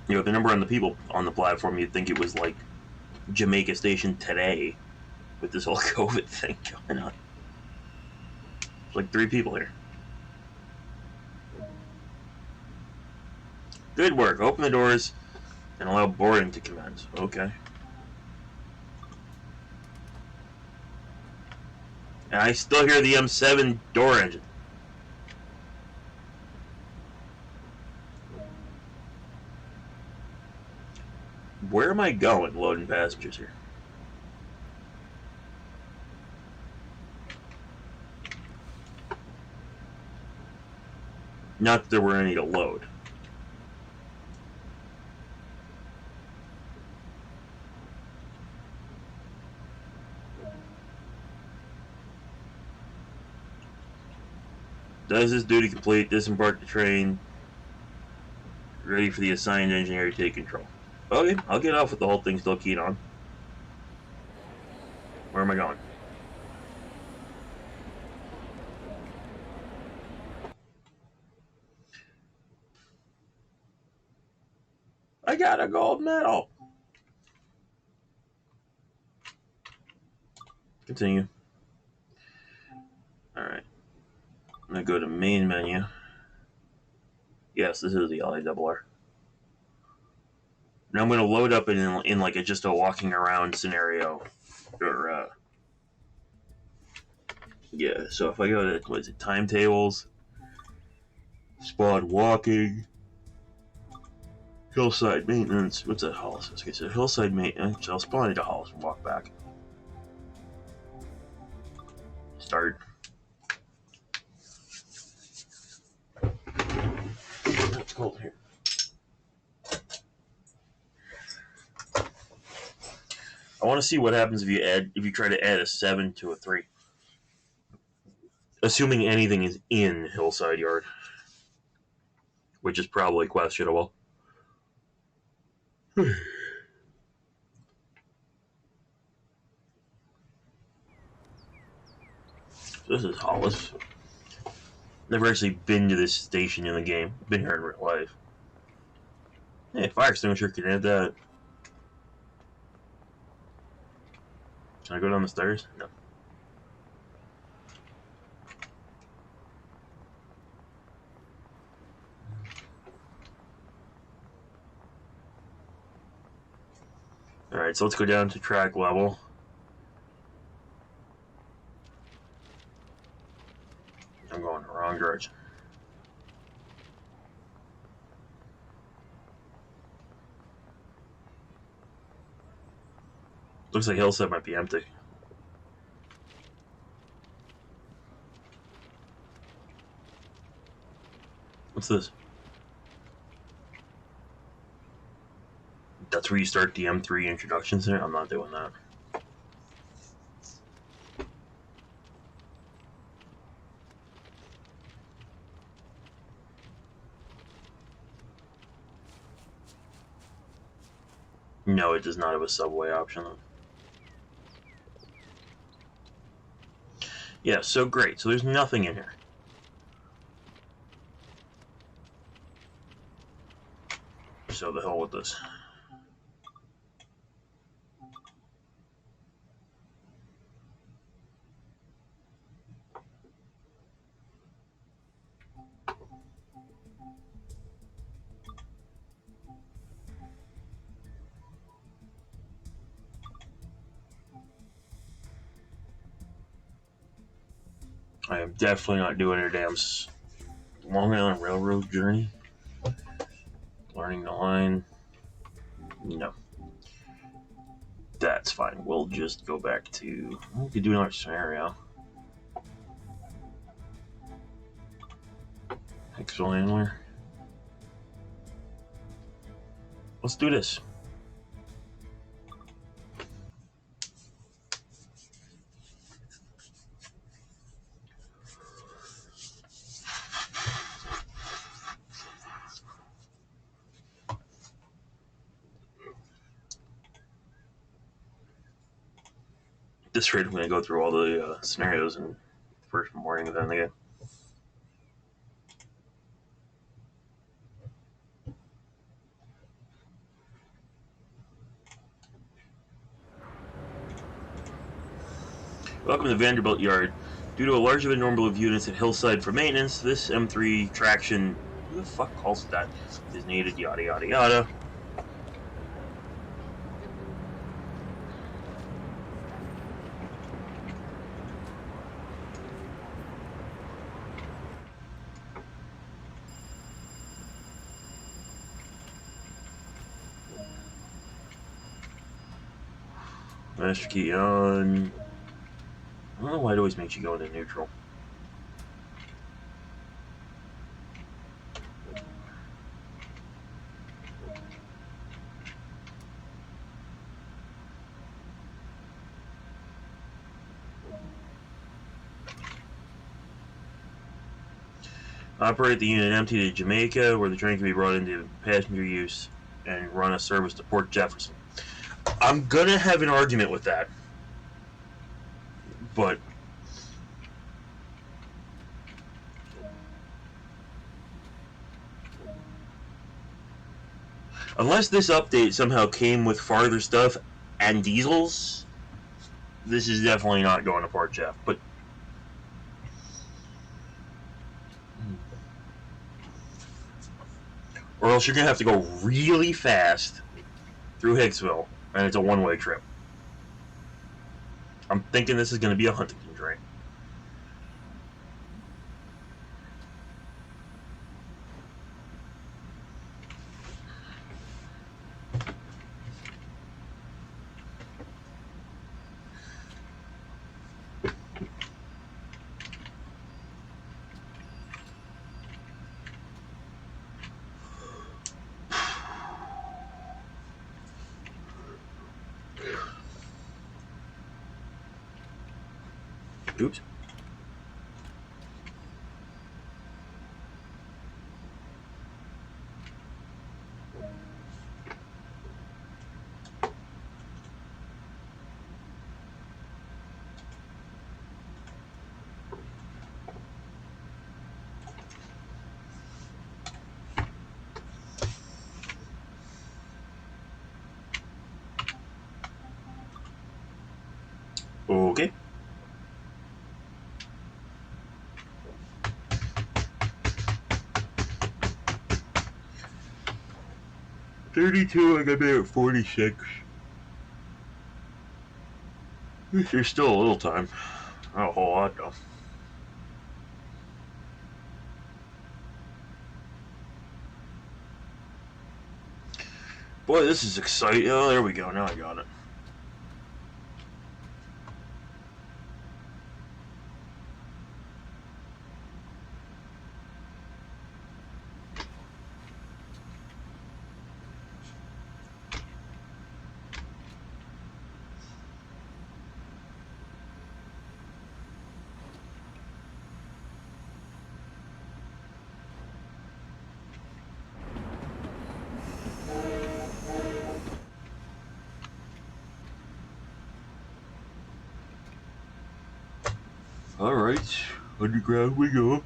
You know, the number on the people on the platform, you'd think it was like Jamaica Station today with this whole COVID thing going on. There's like 3 people here. Good work. Open the doors and allow boarding to commence. Okay. And I still hear the M7 door engine. Where am I going loading passengers here? Not that there were any to load. Does this duty complete? Disembark the train. Ready for the assigned engineer to take control. Okay, I'll get off with the whole thing still keyed on. Where am I going? I got a gold medal. Continue. Alright. I'm going to go to main menu. Yes, this is the LARR. Now I'm going to load up in like just a walking around scenario. Or, yeah, so if I go to, what is it, timetables, spot walking, hillside maintenance, what's that, Hollis? Okay, so hillside maintenance, I'll spawn into Hollis and walk back. Start. It's cold here. I want to see what happens if you try to add a 7 to a 3. Assuming anything is in Hillside Yard, which is probably questionable. This is Hollis. Never actually been to this station in the game. Been here in real life. Hey, fire extinguisher can add that. Can I go down the stairs? No. Alright, so let's go down to track level. I'm going the wrong direction. Looks like Hillside might be empty. What's this? That's where you start the M3 introductions there? I'm not doing that. No, it does not have a subway option. Yeah, so great. So there's nothing in here. So the hell with this. I am definitely not doing a damn Long Island Railroad journey. Learning the line. No. That's fine. We'll just go back to... We could do another scenario. Hicksville Anywhere. Let's do this. At this rate, I'm going to go through all the scenarios in the first morning of then again. Welcome to Vanderbilt Yard. Due to a larger than normal of units at Hillside for maintenance, this M3 traction, who the fuck calls it that, is needed, yada yada yada. Master key on. I don't know why it always makes you go into neutral. Operate the unit empty to Jamaica, where the train can be brought into passenger use, and run a service to Port Jefferson. I'm gonna have an argument with that, but unless this update somehow came with farther stuff and diesels, this is definitely not going to Port Jeff. But or else you're gonna have to go really fast through Hicksville, and it's a one-way trip. I'm thinking this is gonna be a Huntington train. Oops. Okay. $32, I got me at 46. There's still a little time. Not a whole lot, though. Boy, this is exciting. Oh, there we go. Now I got it. Alright, underground we go.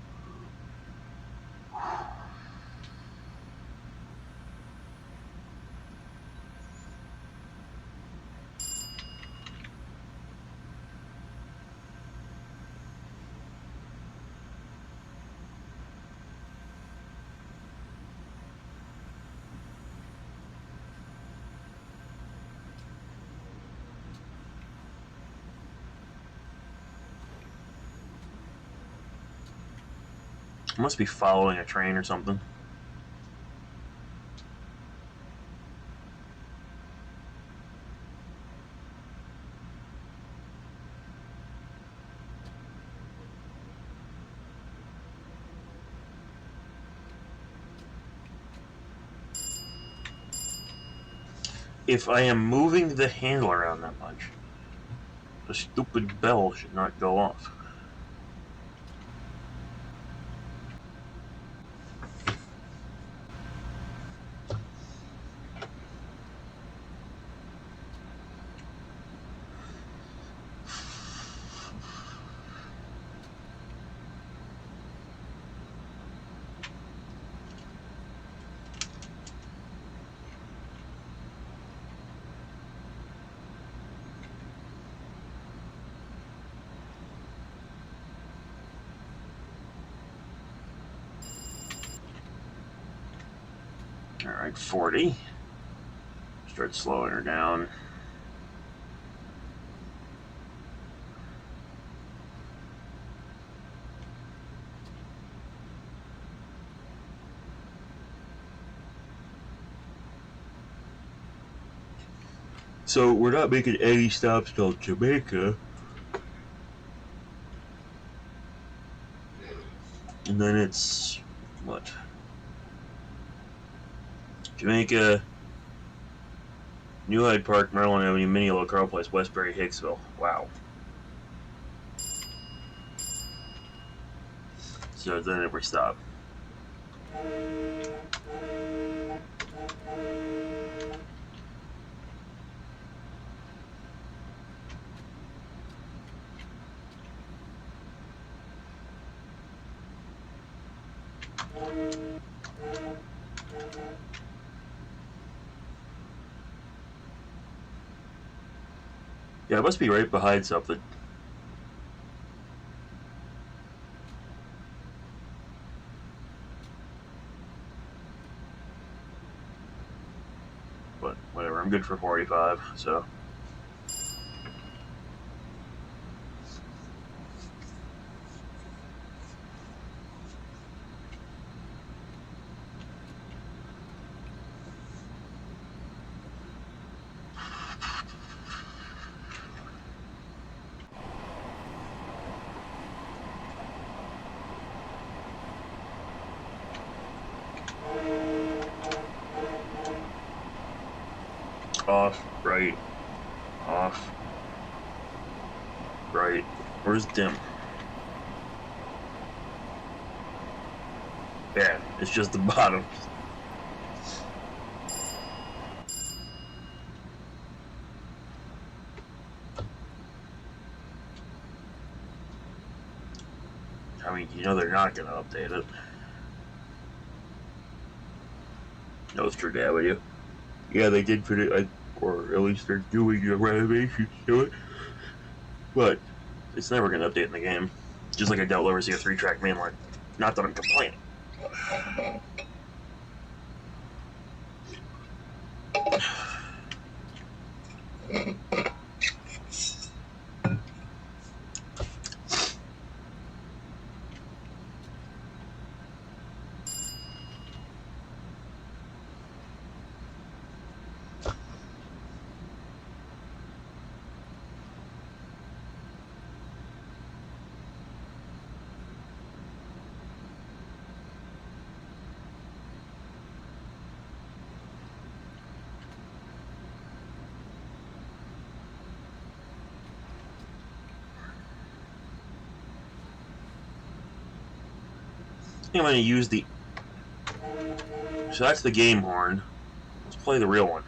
I must be following a train or something. If I am moving the handle around that much, the stupid bell should not go off. Alright, 40. Start slowing her down. So we're not making any stops till Jamaica. And then it's what? Jamaica, New Hyde Park, Maryland Avenue, Mineola, Carl Place, Westbury, Hicksville. Wow. So then every stop. Yeah, it must be right behind something. But whatever, I'm good for 45, so. Off, right, off, right. Where's dim? Yeah, it's just the bottom. I mean, you know they're not going to update it. Nostrad Avenue. Yeah, they did put it, or at least they're doing a renovation to it. But it's never going to update in the game. Just like I doubt we'll ever see a 3-track mainline. Not that I'm complaining. I think I'm going to use the... So that's the game horn. Let's play the real one.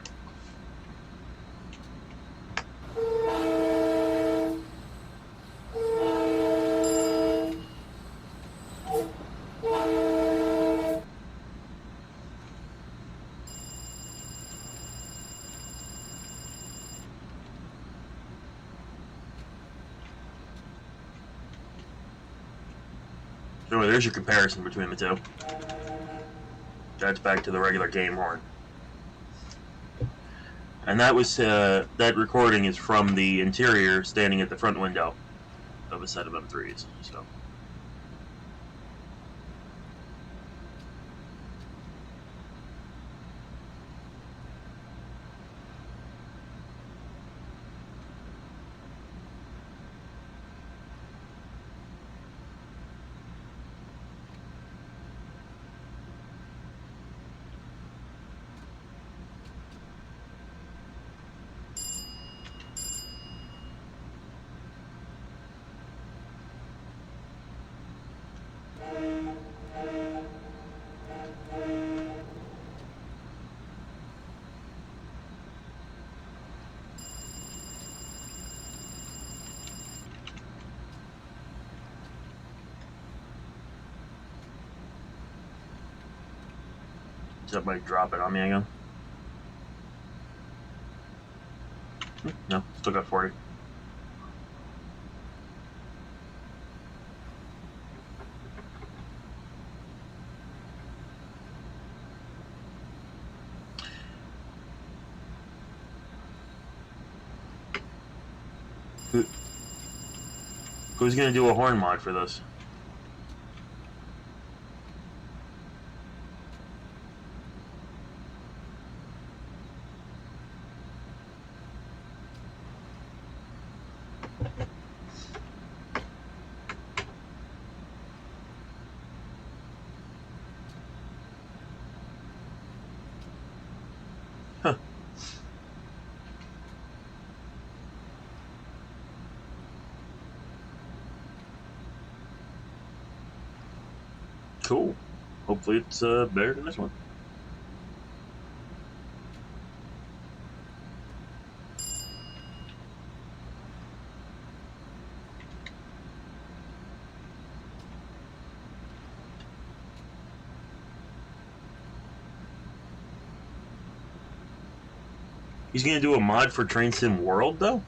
Anyway, there's your comparison between the two. That's back to the regular game horn. And that was that recording is from the interior, standing at the front window of a set of M3s. So. Somebody drop it on me again. No, still got 40. Who's gonna do a horn mod for this? Huh. Cool. Hopefully it's better than this one. He's gonna do a mod for Train Sim World, though?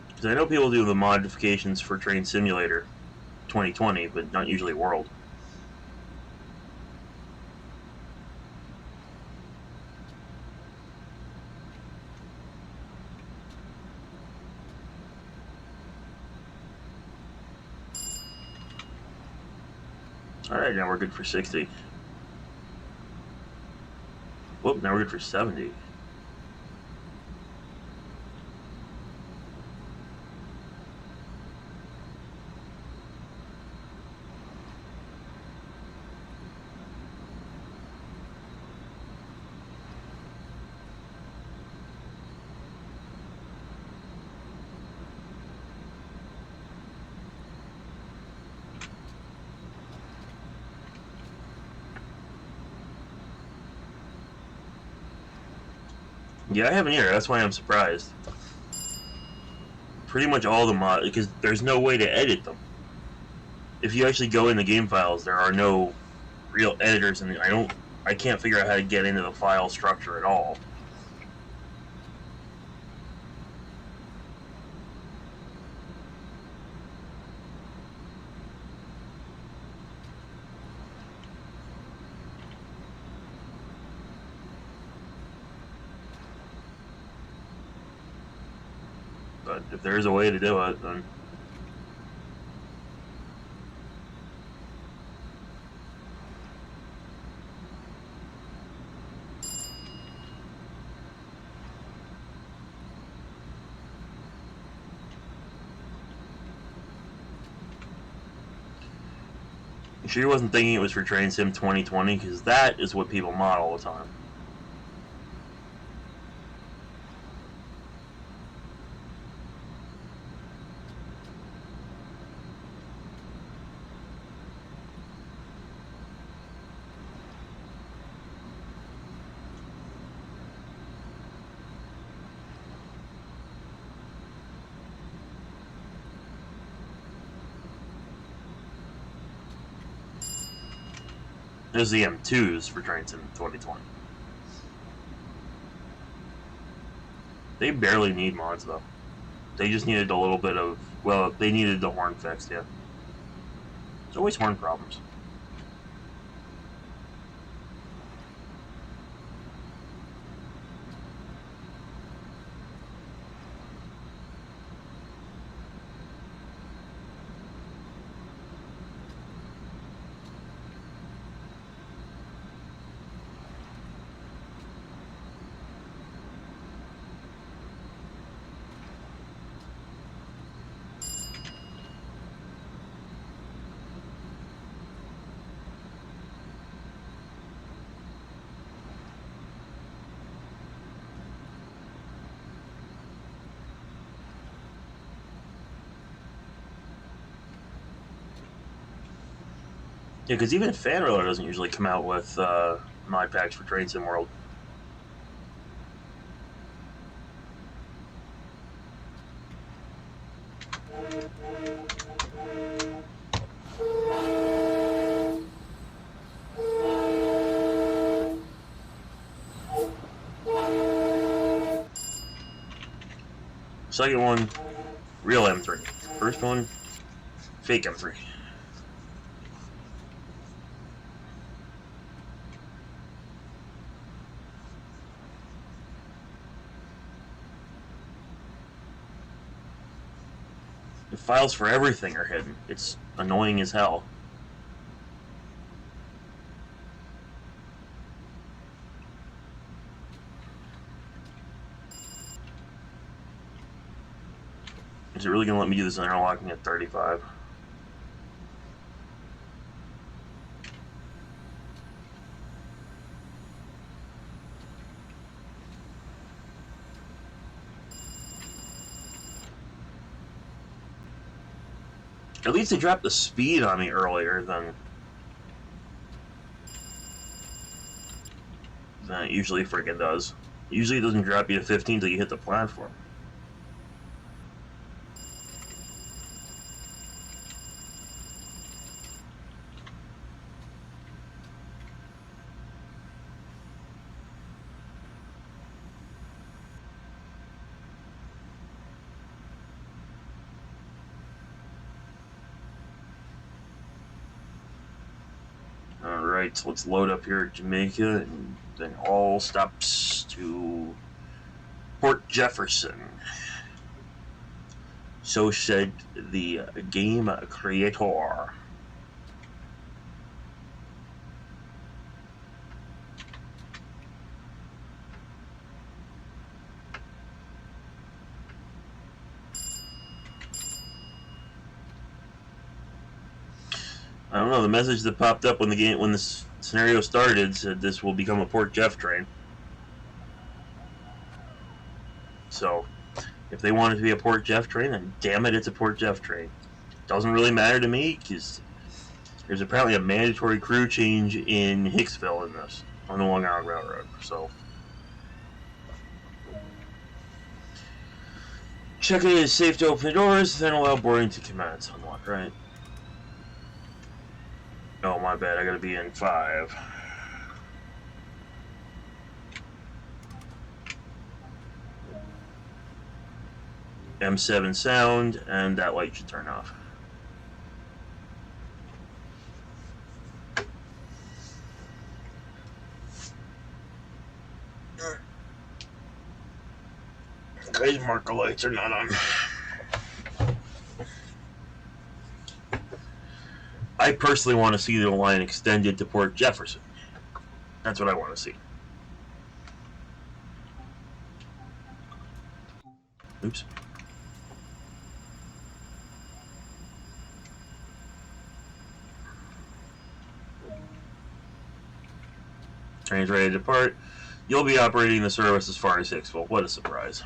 Because I know people do the modifications for Train Simulator 2020, but not usually World. Alright, now we're good for 60. Whoop, now we're good for 70. Yeah, I haven't either. That's why I'm surprised. Pretty much all the mods, because there's no way to edit them. If you actually go in the game files, there are no real editors, and I can't figure out how to get into the file structure at all. But if there is a way to do it, then you sure you wasn't thinking it was for Train Sim 2020? Because that is what people mod all the time. There's the M2s for Train Sim 2020. They barely need mods, though. They just needed a little bit of... Well, they needed the horn fixed, yeah. There's always horn problems. Yeah, because even Fanrailer doesn't usually come out with mod packs for Train Sim World. Second one, real M3. First one, fake M3. The files for everything are hidden. It's annoying as hell. Is it really going to let me do this interlocking at 35? At least they dropped the speed on me earlier than it usually freaking does. Usually it doesn't drop you to 15 until you hit the platform. Alright, so let's load up here at Jamaica and then all stops to Port Jefferson. So said the game creator. I don't know, the message that popped up when this scenario started said this will become a Port Jeff train. So, if they want it to be a Port Jeff train, then damn it, it's a Port Jeff train. Doesn't really matter to me, because there's apparently a mandatory crew change in Hicksville in this, on the Long Island Railroad, so... Check it is safe to open the doors, then allow boarding to commence. Unlock, right? Oh, my bad, I gotta be in 5. M7 sound, and that light should turn off. These marker lights are not on. I personally want to see the line extended to Port Jefferson. That's what I want to see. Oops. Train's ready to depart. You'll be operating the service as far as Hicksville. What a surprise.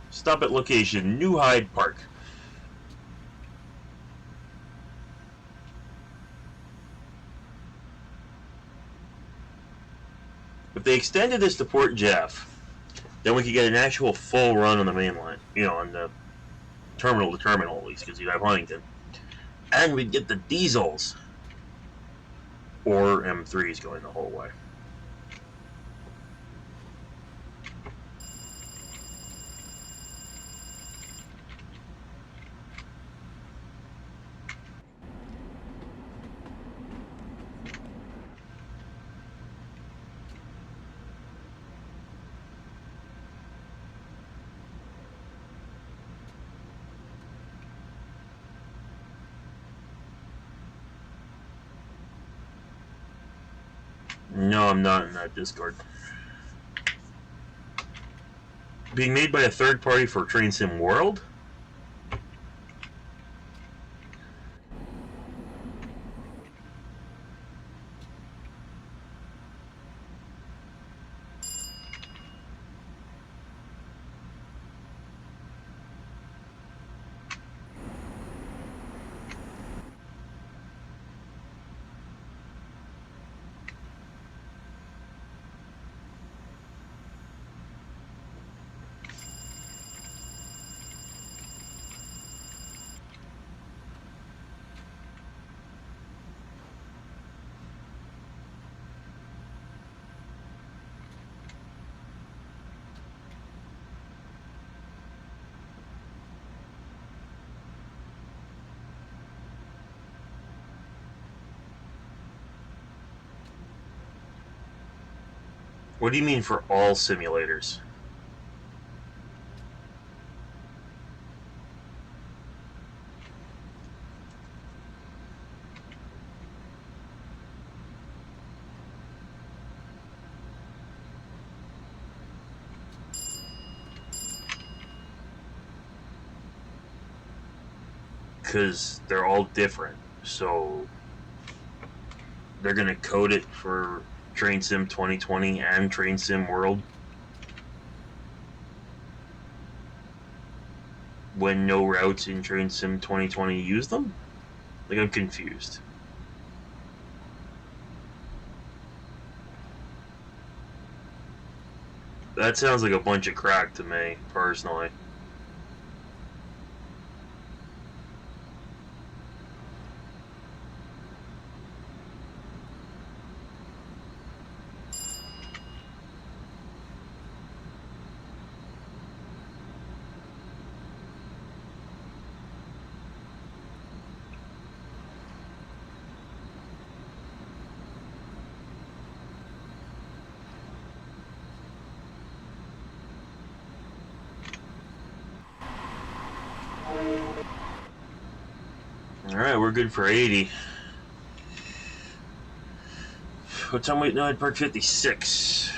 Stop at location, New Hyde Park. If they extended this to Port Jeff, Then we could get an actual full run on the mainline, on the terminal to terminal at least, because you'd have Huntington. And we'd get the diesels, or M3s going the whole way. No, I'm not in that Discord. Being made by a third party for Train Sim World? What do you mean for all simulators? Because they're all different, so they're going to code it for Train Sim 2020 and Train Sim World when no routes in Train Sim 2020 use them? Like, I'm confused. That sounds like a bunch of crack to me, personally. Alright, we're good for 80. What time waiting on Park 56?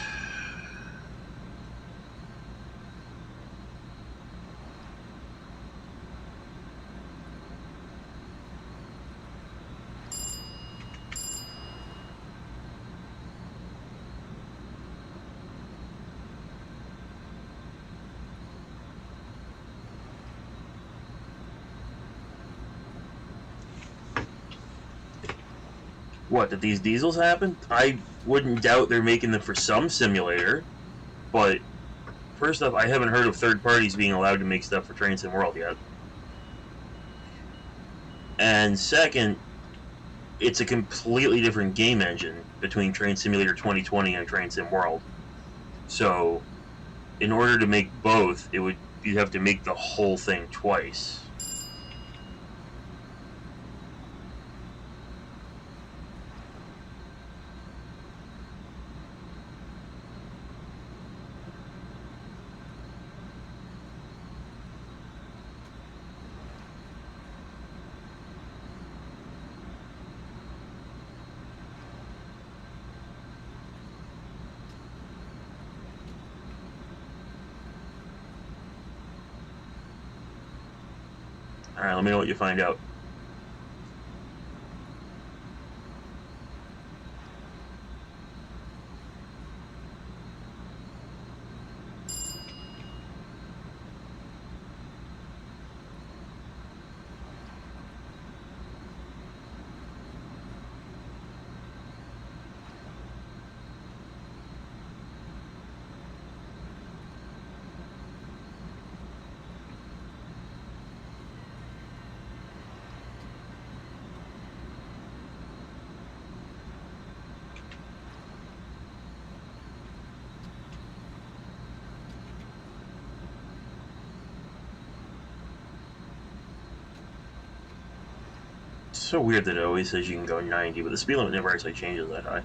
What, did these diesels happen? I wouldn't doubt they're making them for some simulator, but first off, I haven't heard of third parties being allowed to make stuff for Train Sim World yet. And second, it's a completely different game engine between Train Simulator 2020 and Train Sim World. So, in order to make both, you'd have to make the whole thing twice. Alright, let me know what you find out. so weird that it always says you can go 90, but the speed limit never actually changes that high.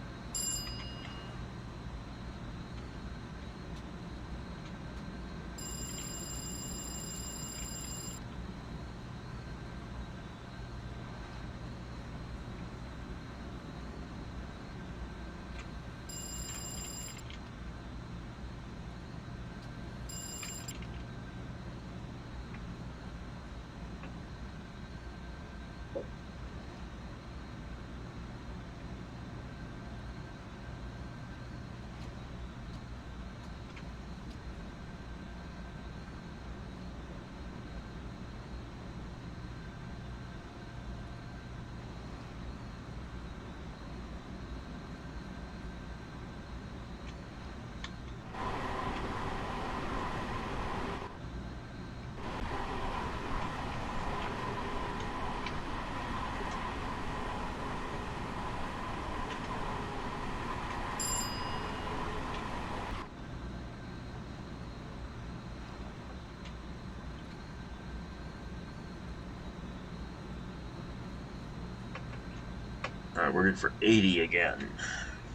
Alright, we're good for 80 again.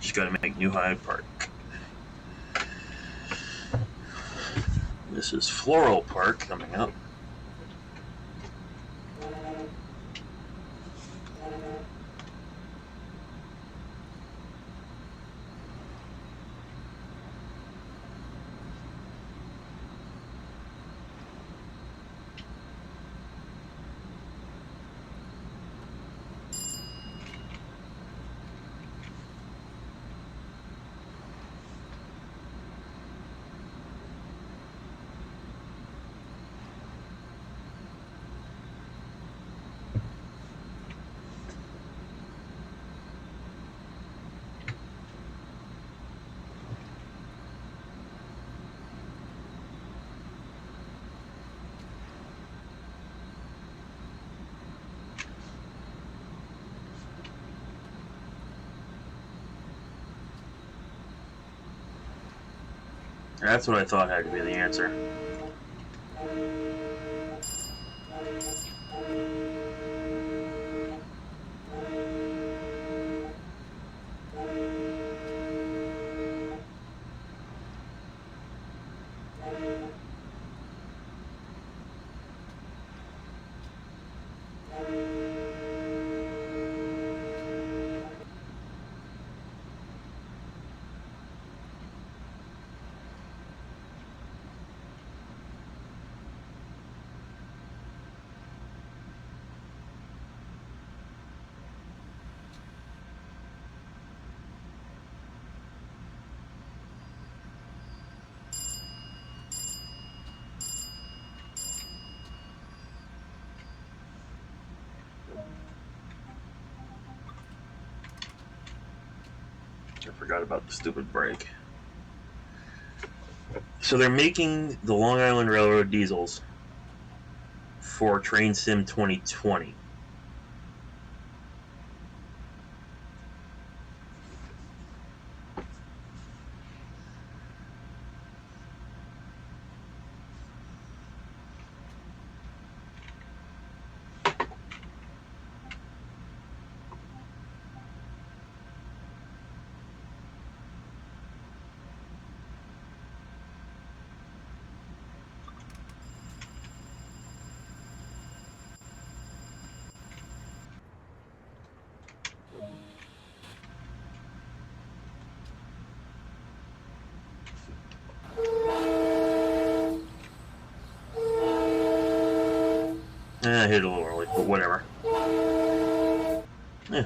Just gotta make New Hyde Park. This is Floral Park coming up. That's what I thought had to be the answer. I forgot about the stupid brake. So they're making the Long Island Railroad diesels for Train Sim 2020. I hit it a little early, but whatever. Yeah.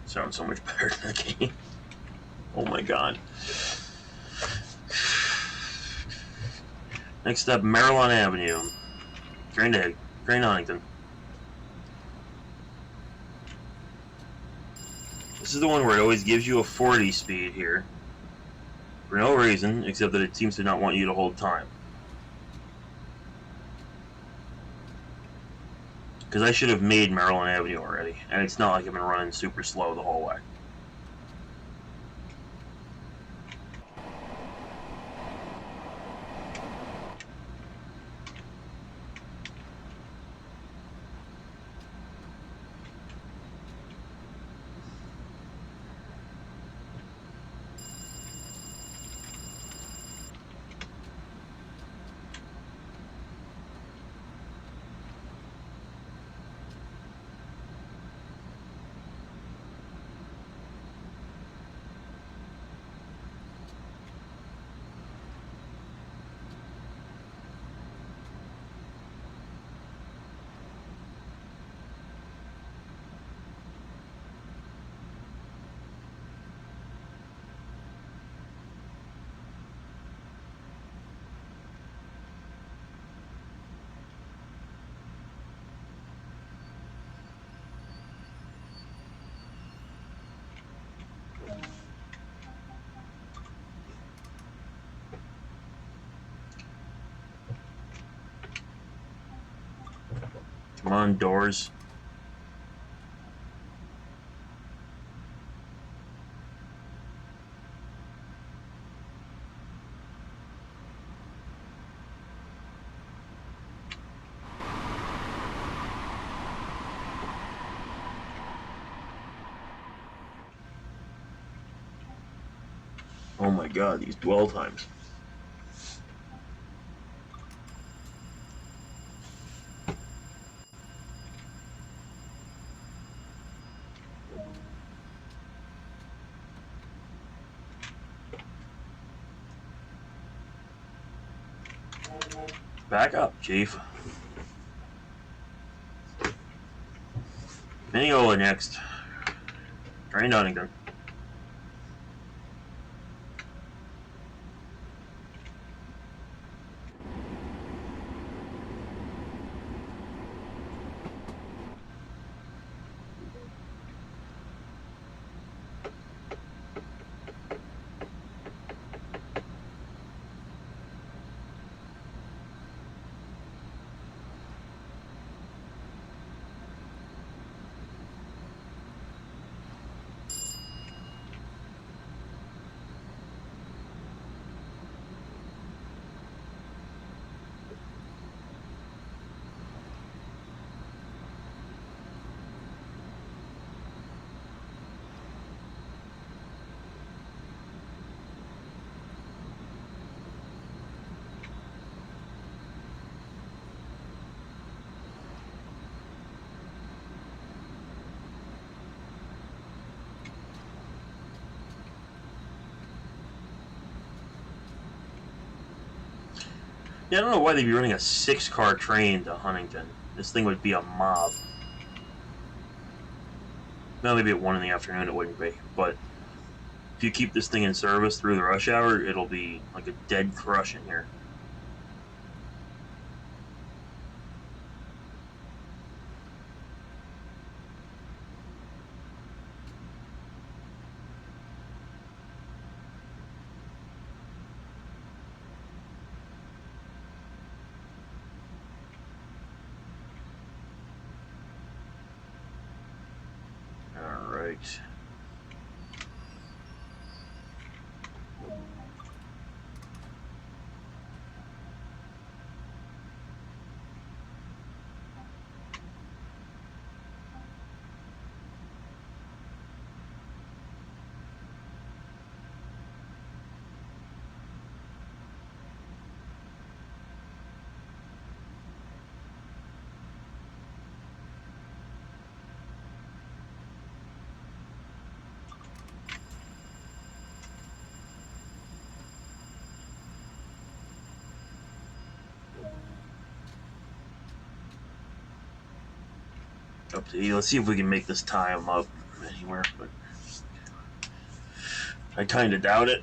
Sounds so much better than that game. Oh my god. Next up, Maryland Avenue. Grand Huntington. This is the one where it always gives you a 40 speed here. For no reason, except that it seems to not want you to hold time. Because I should have made Maryland Avenue already, and it's not like I've been running super slow the whole way. Come on, doors. Oh my god, these dwell times. Back up, Chief. Mineola next. Train Huntington. Yeah, I don't know why they'd be running a 6-car train to Huntington. This thing would be a mob. Now maybe at 1 in the afternoon it wouldn't be, but if you keep this thing in service through the rush hour, it'll be like a dead crush in here. Alright. Up to you. Let's see if we can make this time up anywhere, but I kind of doubt it.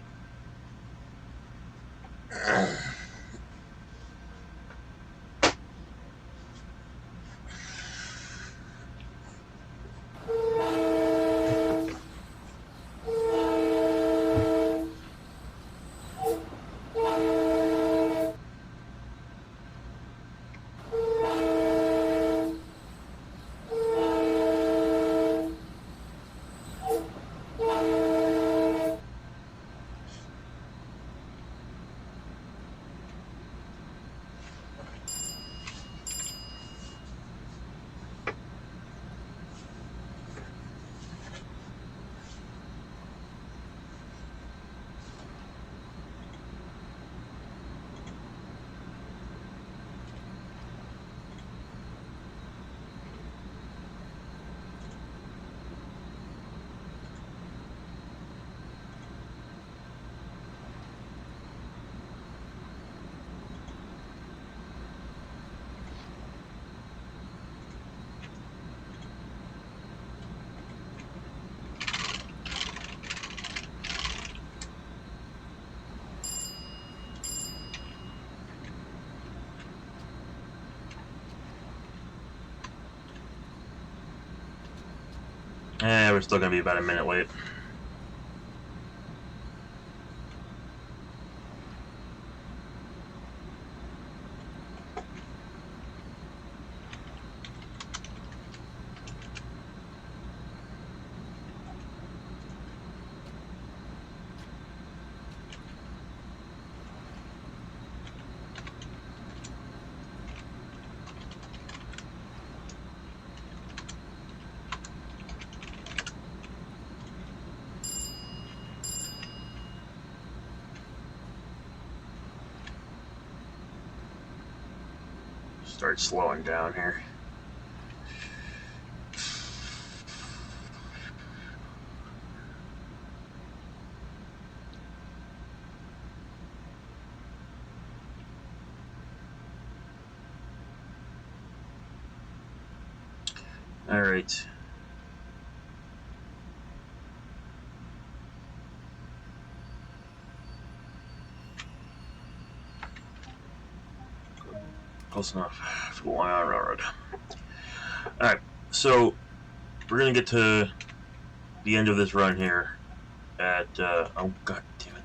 We're still gonna be about a minute late. Start slowing down here. All right. Close enough for the Long Island Railroad. All right, so we're gonna get to the end of this run here at oh god damn it.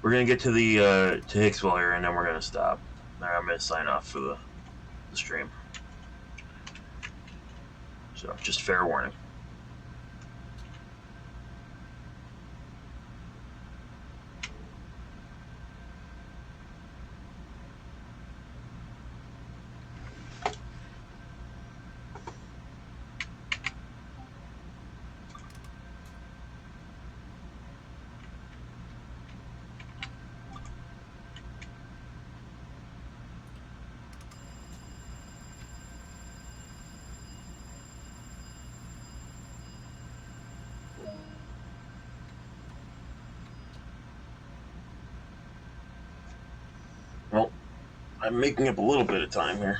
We're gonna get to the to Hicksville here, and then we're gonna stop. I'm gonna sign off for the stream. So just fair warning. Well, I'm making up a little bit of time here.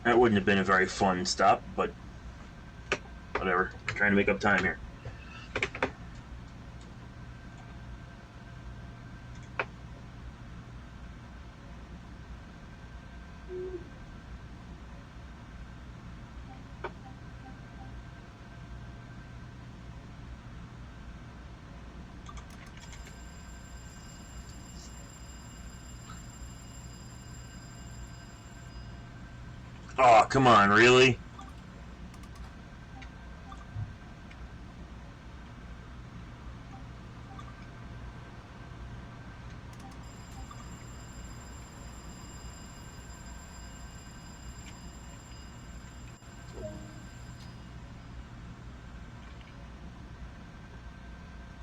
That wouldn't have been a very fun stop, but whatever. I'm trying to make up time here. Oh, come on, really?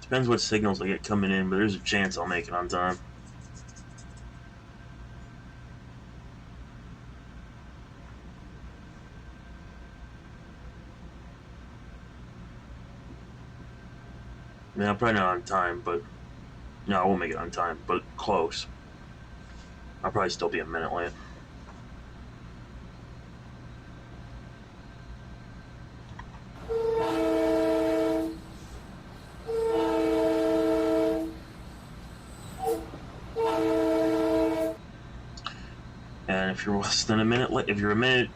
Depends what signals I get coming in, but there's a chance I'll make it on time. I mean, I'm probably not on time, but no, I won't make it on time, but close. I'll probably still be a minute late. And if you're less than a minute late, if you're a minute,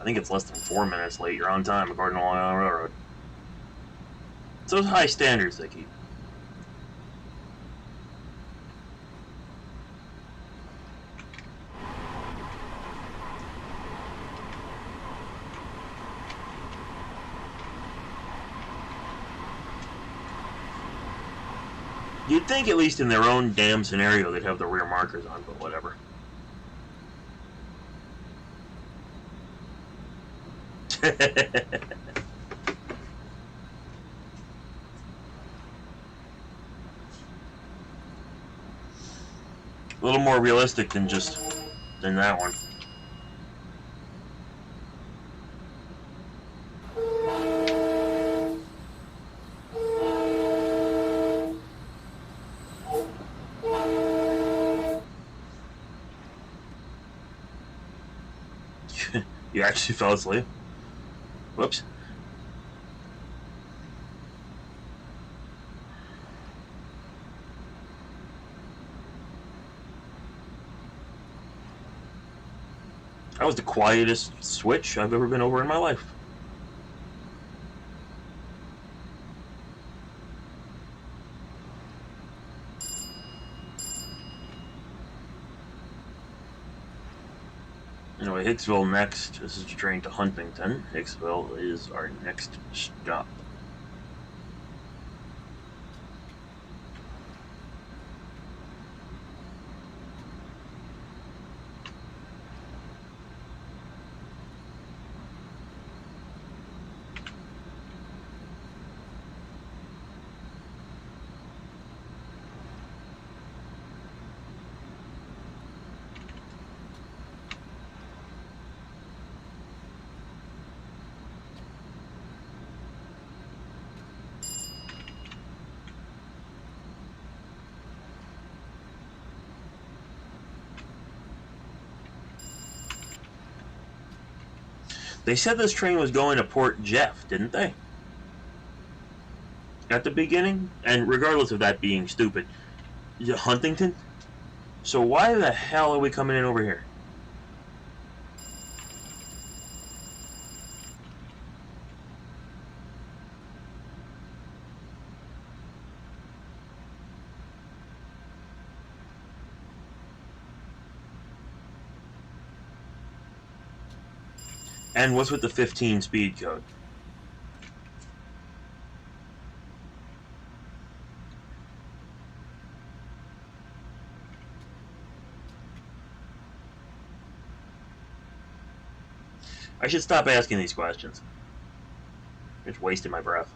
I think it's less than 4 minutes late, you're on time according to Long Island Railroad. It's those high standards they keep. You'd think, at least in their own damn scenario, they'd have the rear markers on, but whatever. A little more realistic than that one. You actually fell asleep? Whoops. That was the quietest switch I've ever been over in my life. Anyway, Hicksville next. This is the train to Huntington. Hicksville is our next stop. They said this train was going to Port Jeff, didn't they? At the beginning? And regardless of that being stupid, Huntington? So why the hell are we coming in over here? And what's with the 15 speed code? I should stop asking these questions. It's wasting my breath.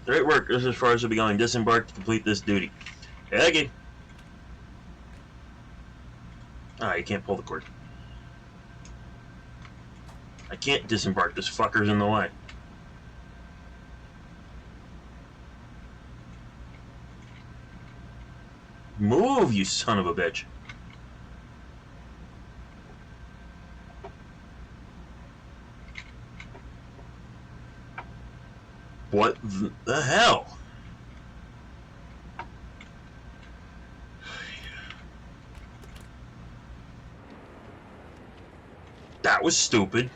Great work. This is Forrest will be going disembark to complete this duty. Okay. Ah, you can't pull the cord. I can't disembark. This fucker's in the way. Move, you son of a bitch. What the hell? That was stupid.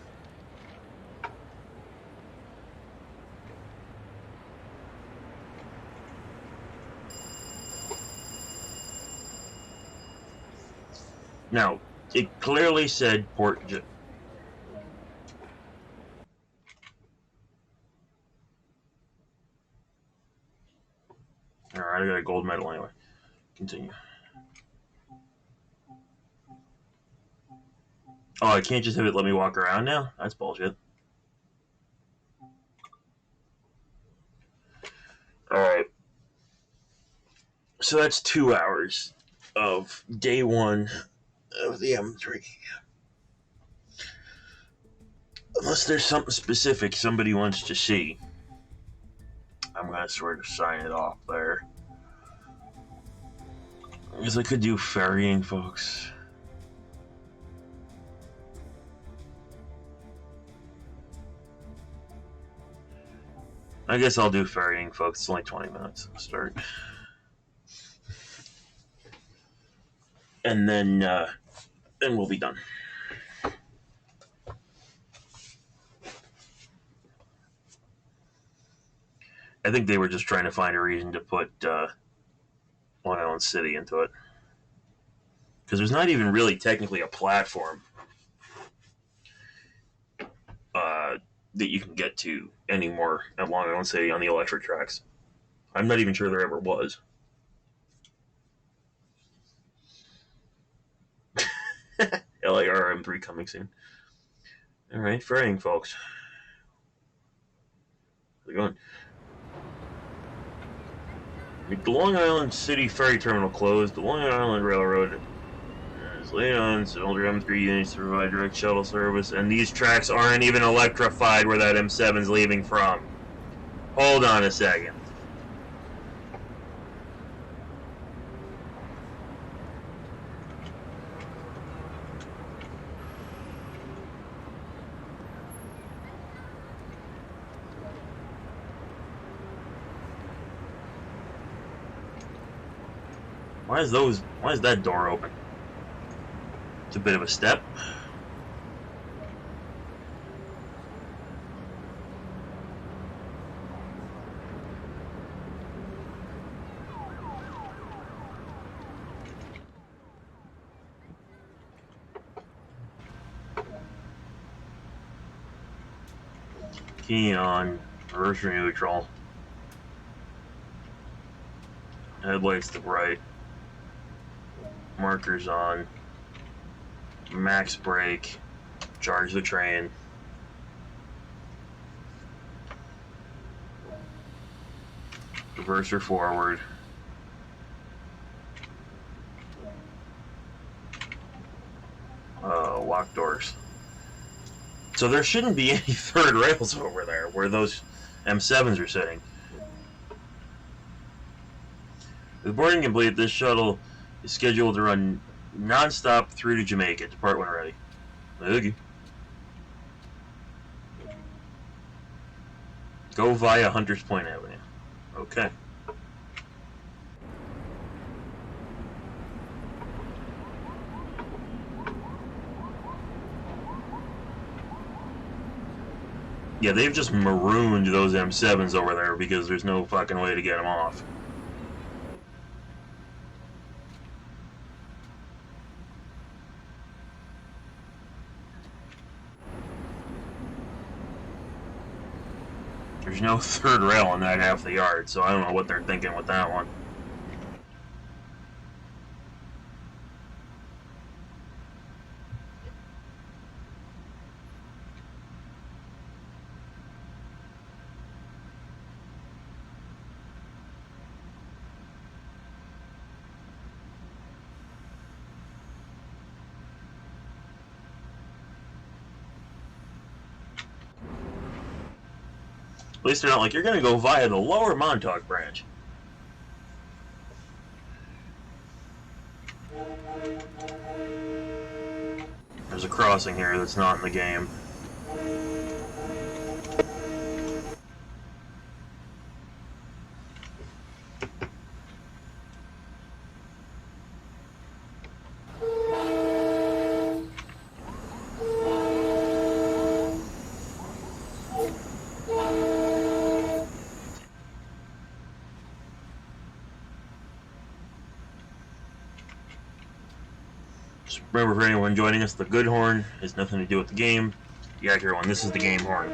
Now, it clearly said Port Jeff. Alright. Alright, I got a gold medal anyway. Continue. Oh, I can't just have it let me walk around now? That's bullshit. Alright. So that's 2 hours of day 1 of the M3. Unless there's something specific somebody wants to see, I'm going to sort of sign it off there. Because I could do ferrying, folks. I guess I'll do ferrying, folks. It's only 20 minutes to start. And then we'll be done. I think they were just trying to find a reason to put Long Island City into it. Because there's not even really technically a platform that you can get to anymore at Long Island City on the electric tracks. I'm not even sure there ever was. LAR M3 coming soon. Alright, ferrying, folks. How's it going? The Long Island City Ferry Terminal closed. The Long Island Railroad is laid on some older M3 units to provide direct shuttle service, and these tracks aren't even electrified where that M7's leaving from. Hold on a second. Why is that door open? It's a bit of a step. Key on, reverse neutral. Headlights to bright. Markers on. Max brake. Charge the train. Reverser forward. Lock doors. So there shouldn't be any third rails over there where those M7s are sitting. With boarding complete, this shuttle is scheduled to run non-stop through to Jamaica. Depart when ready. Okay. Go via Hunters Point Avenue. Okay. Yeah, they've just marooned those M7s over there because there's no fucking way to get them off. There's no third rail in that half the yard, so I don't know what they're thinking with that one. At least they're not like, you're going to go via the lower Montauk branch. There's a crossing here that's not in the game. Remember, for anyone joining us, the good horn has nothing to do with the game. The accurate one, this is the game horn.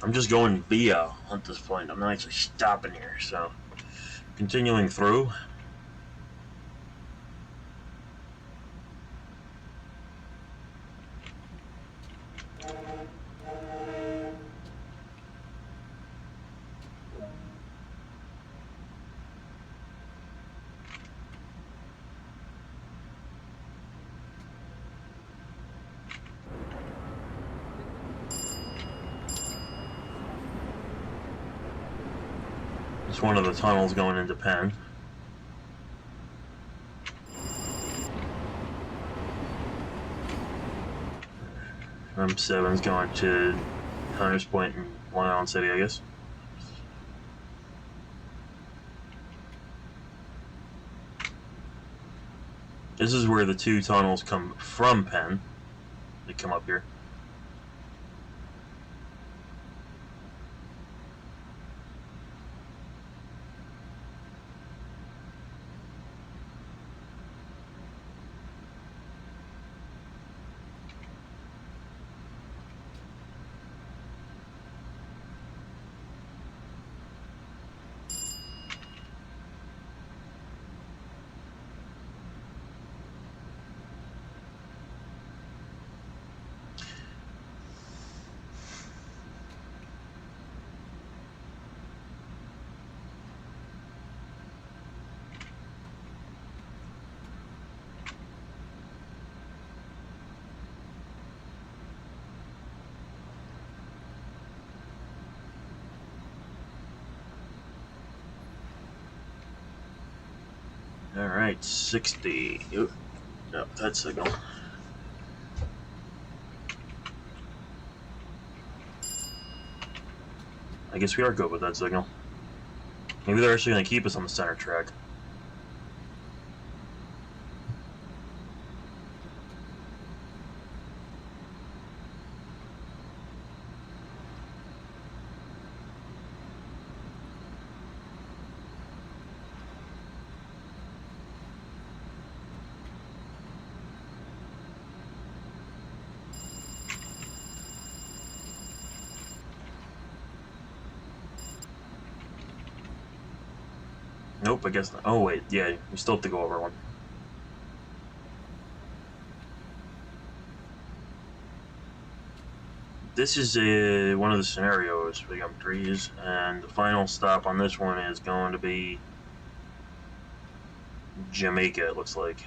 I'm just going via at this point. I'm not actually stopping here, so continuing through. It's one of the tunnels going into Penn. M7's going to Hunters Point in Long Island City, I guess. This is where the two tunnels come from Penn. They come up here. Alright, 60. Oop. No, that signal. I guess we are good with that signal. Maybe they're actually going to keep us on the center track. Nope, I guess not. Oh, wait, yeah, we still have to go over one. This is one of the scenarios for the M3s, and the final stop on this one is going to be Jamaica, it looks like.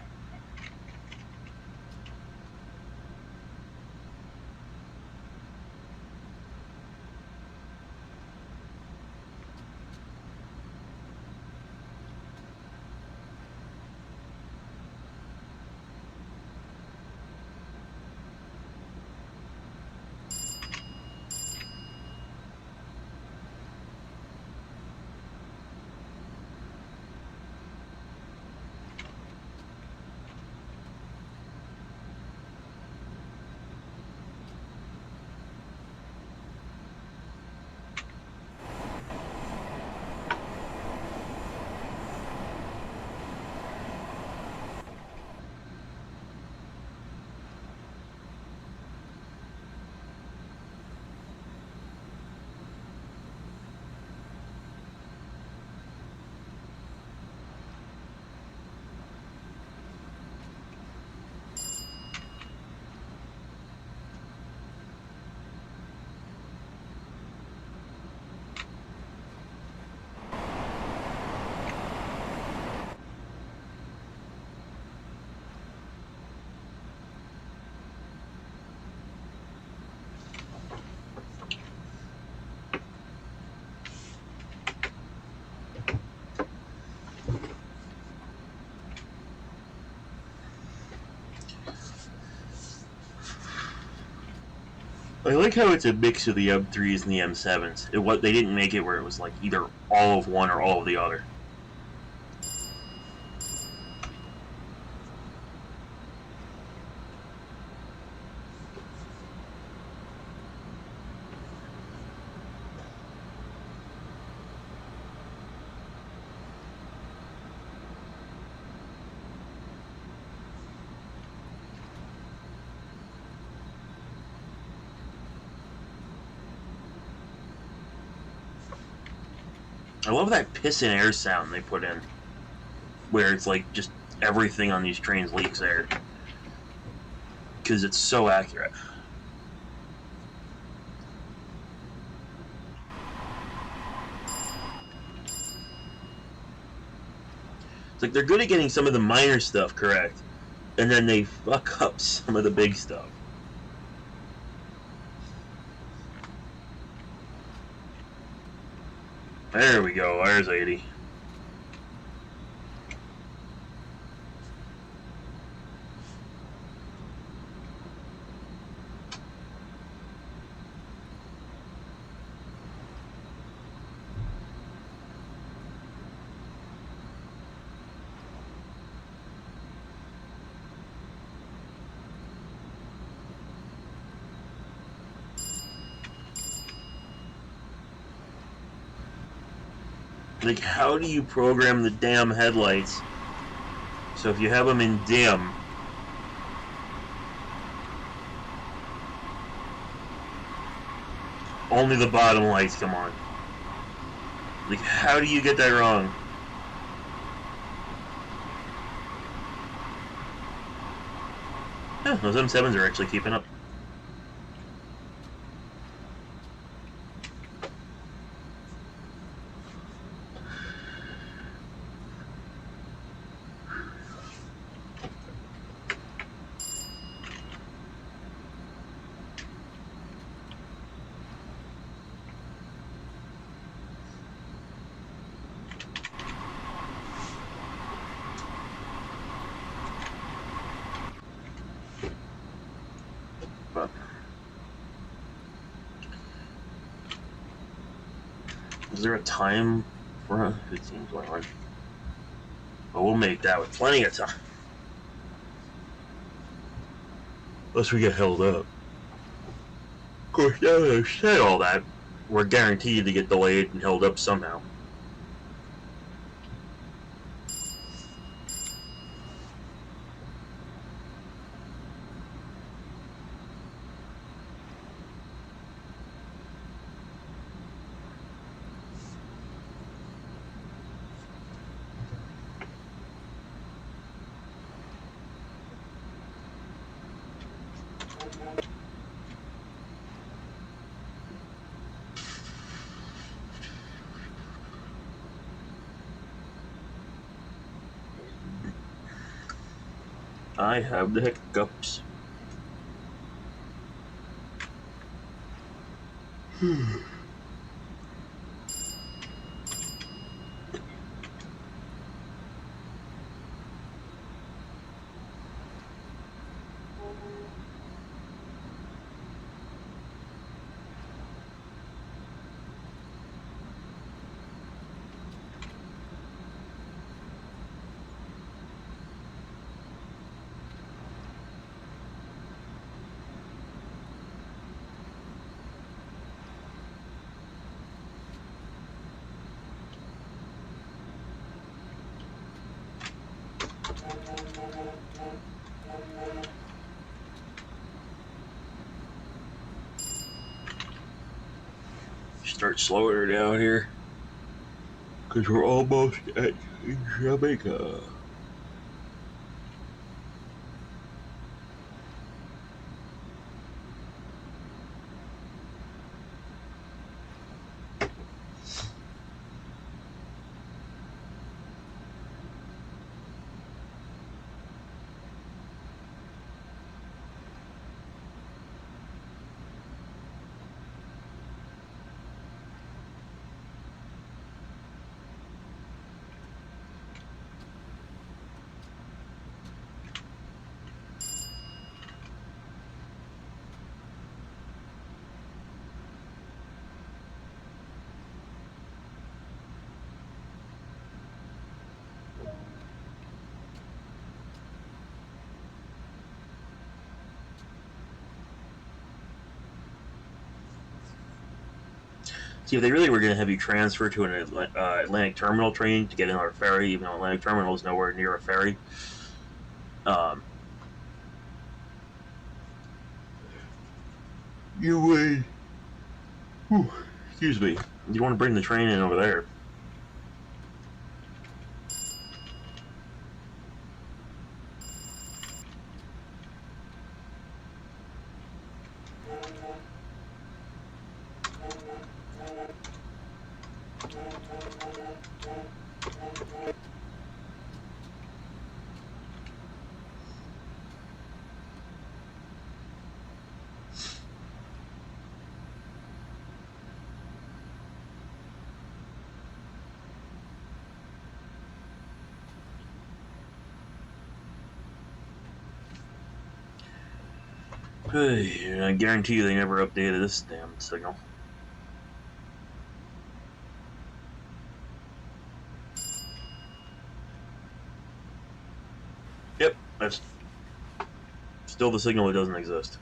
I like how it's a mix of the M3s and the M7s. They didn't make it where it was like either all of one or all of the other. I love that piss and air sound they put in, where it's like just everything on these trains leaks air, because it's so accurate. It's like they're good at getting some of the minor stuff correct, and then they fuck up some of the big stuff. There we go, there's 80. Like, how do you program the damn headlights so if you have them in dim, only the bottom lights come on? Like, how do you get that wrong? Yeah, those M7s are actually keeping up. But is there a time for 15:21? But we'll make that with plenty of time. Unless we get held up. Of course, now that I've said all that, we're guaranteed to get delayed and held up somehow. I have the hiccups. Start slowing her down here, because we're almost at Jamaica. See, if they really were going to have you transfer to an Atlantic Terminal train to get in our ferry, even though Atlantic Terminal is nowhere near a ferry, you would, excuse me, you want to bring the train in over there. I guarantee you they never updated this damn signal. Yep, that's still the signal that doesn't exist.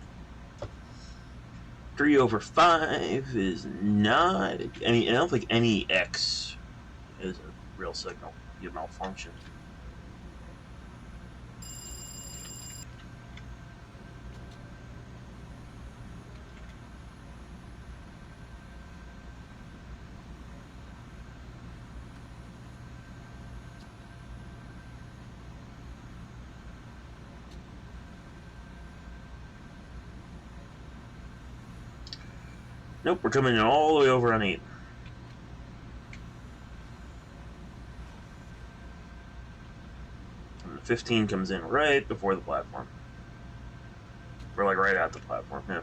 3/5 is not. I don't think any X is a real signal. You malfunction. Nope, we're coming in all the way over on 8. And the 15 comes in right before the platform. We're like right at the platform, yeah.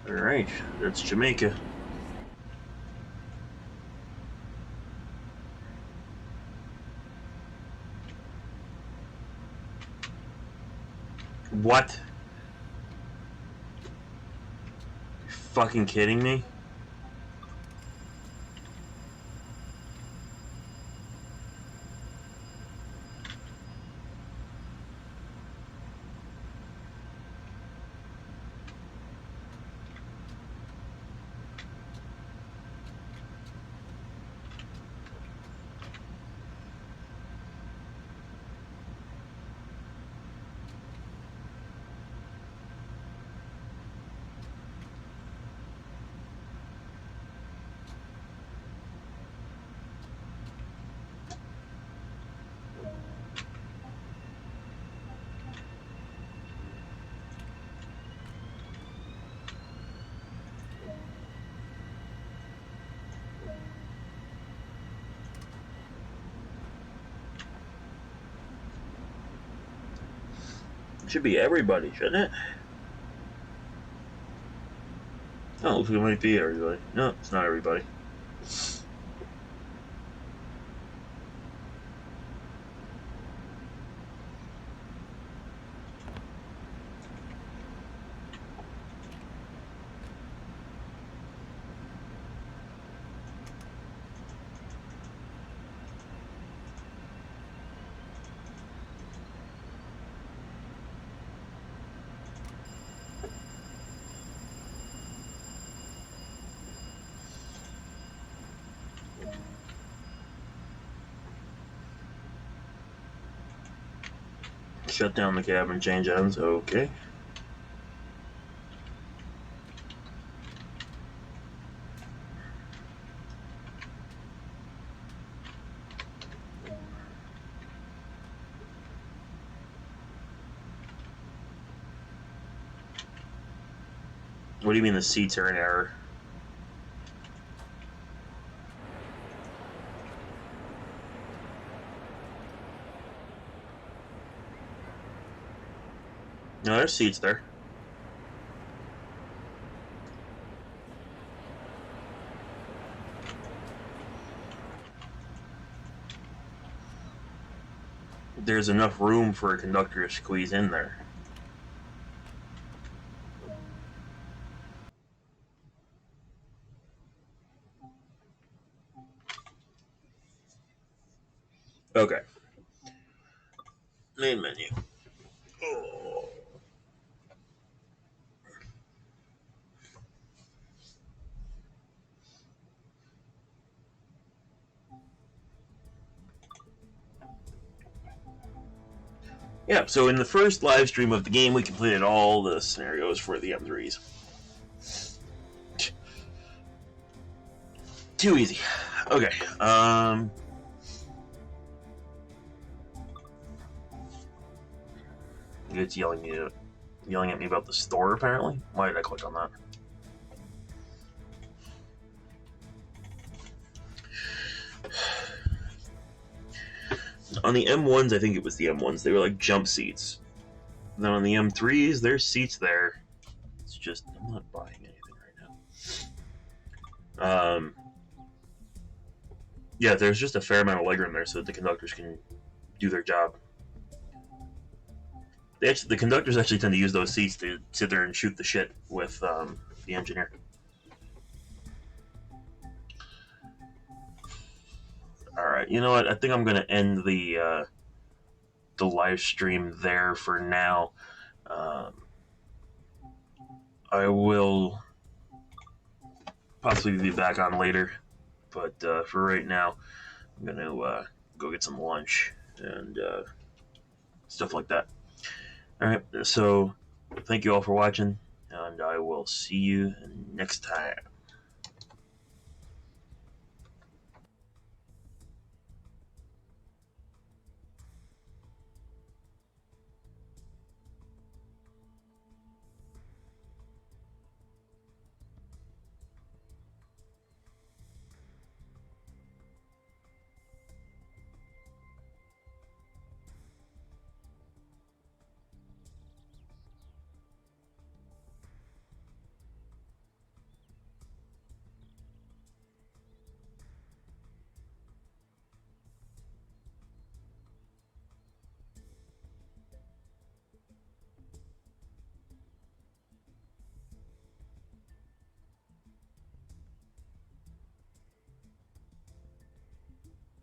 Alright, that's Jamaica. What? You fucking kidding me? Should be everybody, shouldn't it? Oh, it might be everybody. No, it's not everybody. Shut down the cabin, change ends, okay. What do you mean the seats are in error? No, there's seats there. There's enough room for a conductor to squeeze in there. Main menu. Oh. Yeah, so in the first live stream of the game, we completed all the scenarios for the M3s. Too easy. Okay. It's yelling at me about the store, apparently. Why did I click on that? On the M1s, I think it was the M1s, they were like jump seats. Then on the M3s, there's seats there. It's just, I'm not buying anything right now. Yeah, there's just a fair amount of legroom there so that the conductors can do their job. The conductors actually tend to use those seats to sit there and shoot the shit with the engineer. Alright, you know what? I think I'm going to end the live stream there for now. I will possibly be back on later, but for right now, I'm going to go get some lunch and stuff like that. Alright, so thank you all for watching, and I will see you next time.